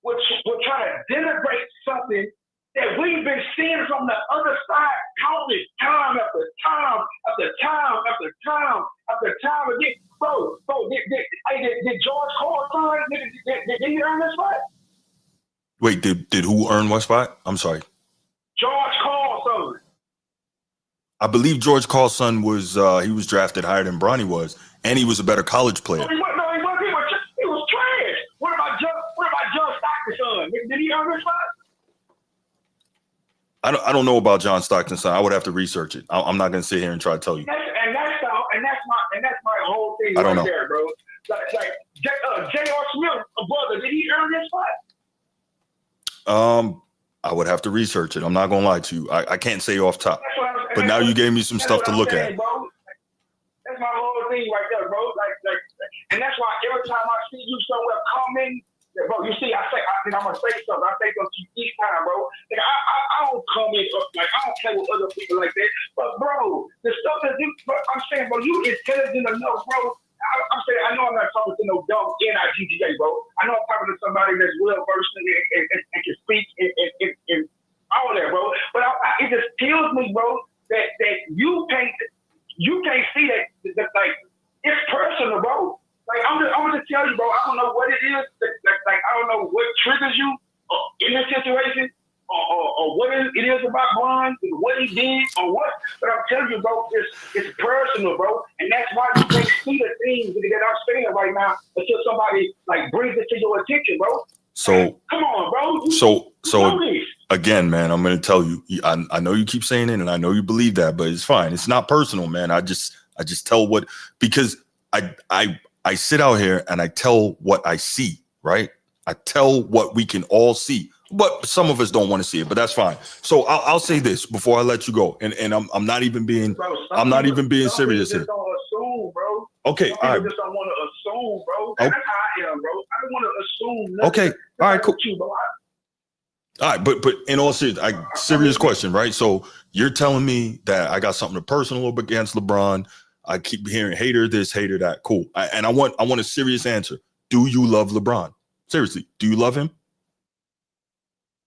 would try to denigrate something that we've been seeing from the other side countless time after time after time after time after time again. Bro, did George Cole sign? Did he earn this fight? Wait, did who earn what spot? I'm sorry. George Cole's son. I believe George Cole's son was he was drafted higher than Bronny was, and he was a better college player. No, he wasn't. He was trash. What about John Stockton's son? Did he earn this fight? I don't know about John Stockton's son. I would have to research it. I'm not going to sit here and try to tell you. That's my whole thing I don't know. There, bro. Like J.R. Smith, a brother, did he earn this fight? I would have to research it. I'm not going to lie to you. I can't say off top. But now you gave me some stuff to look at. Bro. That's my whole thing right there, bro. And that's why every time I see you somewhere commenting, bro, you see, I'm gonna say something. I say something each time, bro. Like, I don't comment like I don't play with other people like that. But bro, the stuff that I'm saying, bro, you intelligent enough, bro. I'm saying I know I'm not talking to no dumb NIGGA, bro. I know I'm talking to somebody that's well versed and can speak and all that, bro. But it just kills me, bro, that you can't see that like it's personal, bro. Like I'm just tell you, bro. I don't know what it is. Like I don't know what triggers you in this situation, or what it is about Bron, what he did, or what. But I'm telling you, bro, it's personal, bro, and that's why you can't see the things that I'm saying right now until somebody like brings it to your attention, bro. So come on, bro. So again, man, I'm going to tell you. I know you keep saying it, and I know you believe that, but it's fine. It's not personal, man. I just tell what, because I sit out here and I tell what I see, right? I tell what we can all see, but some of us don't want to see it, but that's fine. So I'll say this before I let you go, and I'm not even being serious here. Don't assume, bro. Okay, all right. Just don't want to assume, bro. That's how I am, bro. I don't want to assume nothing. Okay, all right, cool. All right, but in all seriousness, serious question, right? So you're telling me that I got something personal against LeBron. I keep hearing hater this, hater that. Cool. And I want a serious answer. Do you love LeBron? Seriously, do you love him?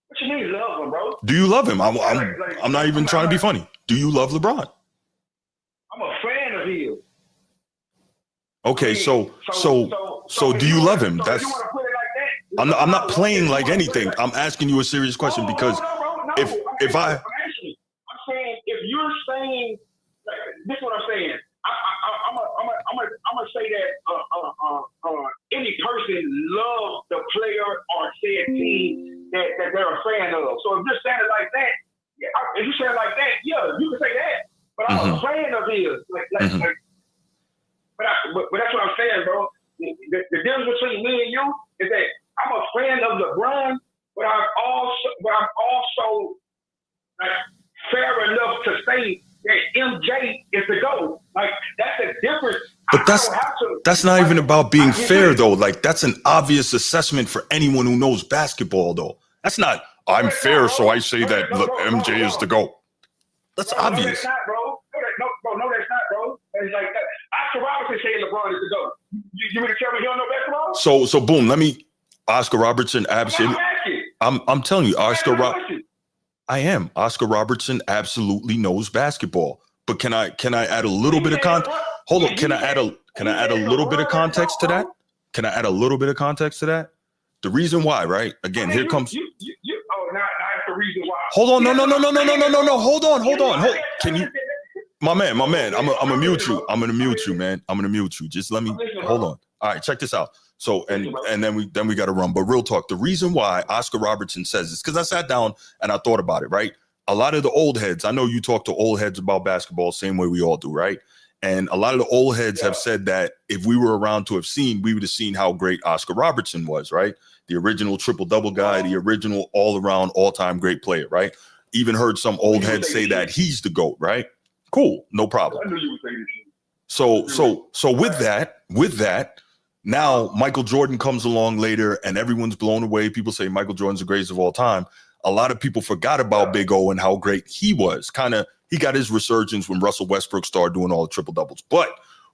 What you mean love him, bro? Do you love him? I'm not even trying to be funny. Do you love LeBron? I'm a fan of his. Okay, so do you love him? That's I'm not playing like anything. I'm asking you a serious question because I'm saying if you're saying this is what I'm saying. I'm gonna say that any person loves the player or said team that they're a fan of. So if you're saying it like that, if you say it like that, yeah, you can say that. But I'm a fan of his. But that's what I'm saying, bro. The difference between me and you is that I'm a fan of LeBron, but I'm also like fair enough to say that MJ is the GOAT. Like that's the difference. But that's not even about being fair though. Like that's an obvious assessment for anyone who knows basketball though. That's not I'm fair, so I say that MJ is the GOAT. That's obvious. No, that's not, bro. No, that's not, bro. It's like that. Oscar Robertson saying LeBron is the GOAT. You mean to tell me he don't know basketball? So boom, let me Oscar Robertson absolutely. I'm telling you, Oscar Robertson absolutely knows basketball. But can I add a little bit of context? Hold on, can I add a little bit of context to that? Can I add a little bit of context to that? The reason why, right? Again, here comes. Now that's the reason why. Hold on, no. Hold on. Can you, my man? I'm gonna mute you. I'm gonna mute you, man. I'm gonna mute you. Just let me hold on. All right, check this out. So and then we got to run. But real talk, the reason why Oscar Robertson says this, because I sat down and I thought about it, right? A lot of the old heads, I know you talk to old heads about basketball, same way we all do, right? And a lot of the old heads have said that if we were around to have seen, we would have seen how great Oscar Robertson was, right? The original triple-double guy, the original all-around, all-time great player, right? Even heard some old heads say that he's the GOAT, right? Cool, no problem. I knew you would say this shit. So with that, now Michael Jordan comes along later, and everyone's blown away. People say Michael Jordan's the greatest of all time. A lot of people forgot about Big O and how great he was. He got his resurgence when Russell Westbrook started doing all the triple doubles. But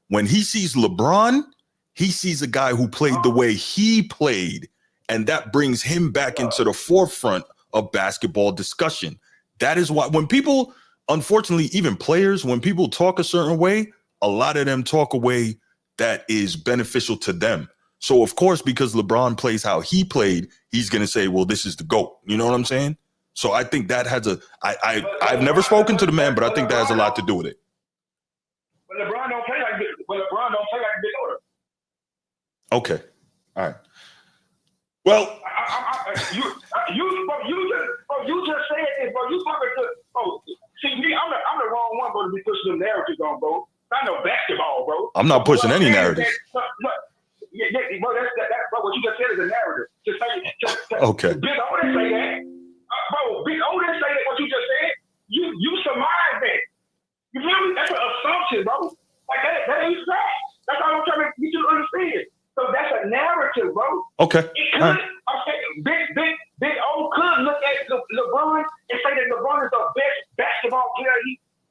when he sees LeBron, he sees a guy who played the way he played, and that brings him back into the forefront of basketball discussion. That is why when people, unfortunately, even players, when people talk a certain way, a lot of them talk a way that is beneficial to them. So, of course, because LeBron plays how he played, he's going to say, well, this is the GOAT. You know what I'm saying? So I think that has I've never spoken to the man, but I think that has a lot to do with it. But LeBron don't play like Big O. Okay. All right. Well, you just said this, bro. You talking to, see me, I'm the wrong one, bro, to be pushing the narratives on, bro. Not no basketball, bro. I'm not pushing any narratives. Yeah, bro, bro, what you just said is a narrative. Okay. Big O didn't say that. Bro, Big O didn't say that, what you just said. You surmised that. You feel me? That's an assumption, bro. Like, that ain't fact. That's all I'm trying to get you to understand. So that's a narrative, bro. Okay. It could, Big O could look at LeBron and say that LeBron is the best basketball player.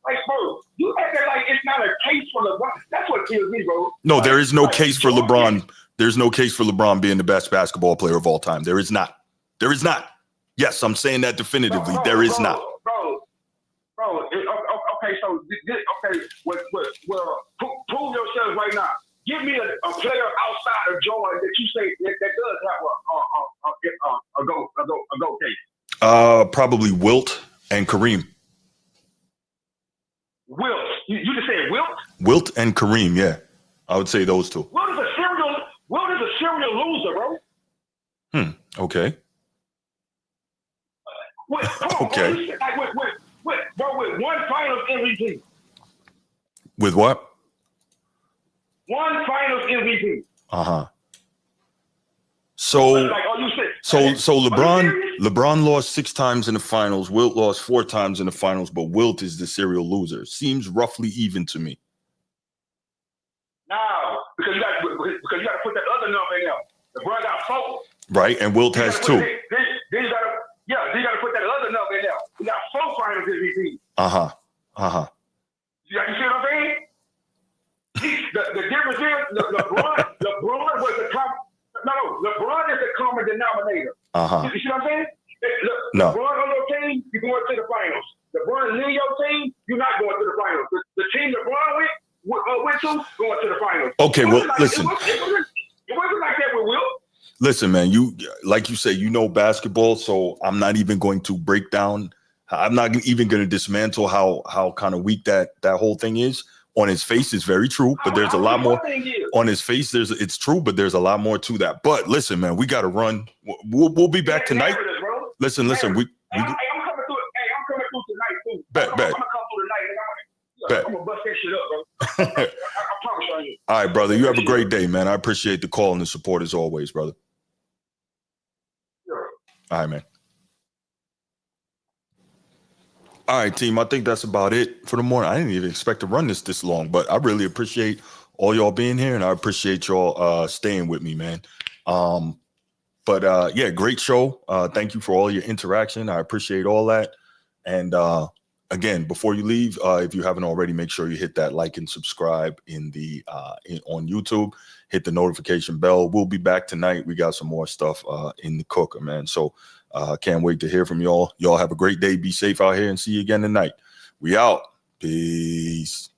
Like, bro, you act like it's not a case for LeBron. That's what kills me, bro. No, there is no case for LeBron. There's no case for LeBron being the best basketball player of all time. There is not. There is not. Yes, I'm saying that definitively. There is not. Bro. Okay, so well, prove yourself right now. Give me a player outside of Jordan that you say that does have a go case. Probably Wilt and Kareem. Wilt. You just said Wilt? Wilt and Kareem, yeah. I would say those two. Wilt is a serial loser, bro. Okay. Okay. With one finals MVP. With what? One finals MVP. So LeBron lost 6 times in the finals. Wilt lost 4 times in the finals, but Wilt is the serial loser. Seems roughly even to me. No, because you got to put that other number in there. LeBron got 4. Right, and Wilt has 2. Then you got to put that other number in there. You got 4 finals MVP. You see what I'm saying? The difference is LeBron was the LeBron is the common denominator. You see what I'm saying? No. LeBron on your team, you're going to the finals. LeBron lead your team, you're not going to the finals. The team LeBron went to, going to the finals. Okay, well, listen. It wasn't like that with Wilt. Listen, man, you like you say, you know basketball, so I'm not even going to break down. I'm not even going to dismantle how kind of weak that whole thing is. On his face, it's very true, but there's a lot more. On his face, it's true, but there's a lot more to that. But listen, man, we got to run. We'll be back tonight. Listen, we. I'm coming through tonight too. Bet. I'm gonna come through tonight, and I'm gonna bust that shit up, bro. I promise you. All right, brother. You have a great day, man. I appreciate the call and the support as always, brother. Sure. All right, man. All right, team. I think that's about it for the morning. I didn't even expect to run this long, but I really appreciate all y'all being here, and I appreciate y'all staying with me, man. But great show. Thank you for all your interaction. I appreciate all that. And again, before you leave, if you haven't already, make sure you hit that like and subscribe on YouTube. Hit the notification bell. We'll be back tonight. We got some more stuff in the cooker, man. So can't wait to hear from y'all. Y'all have a great day. Be safe out here, and see you again tonight. We out. Peace.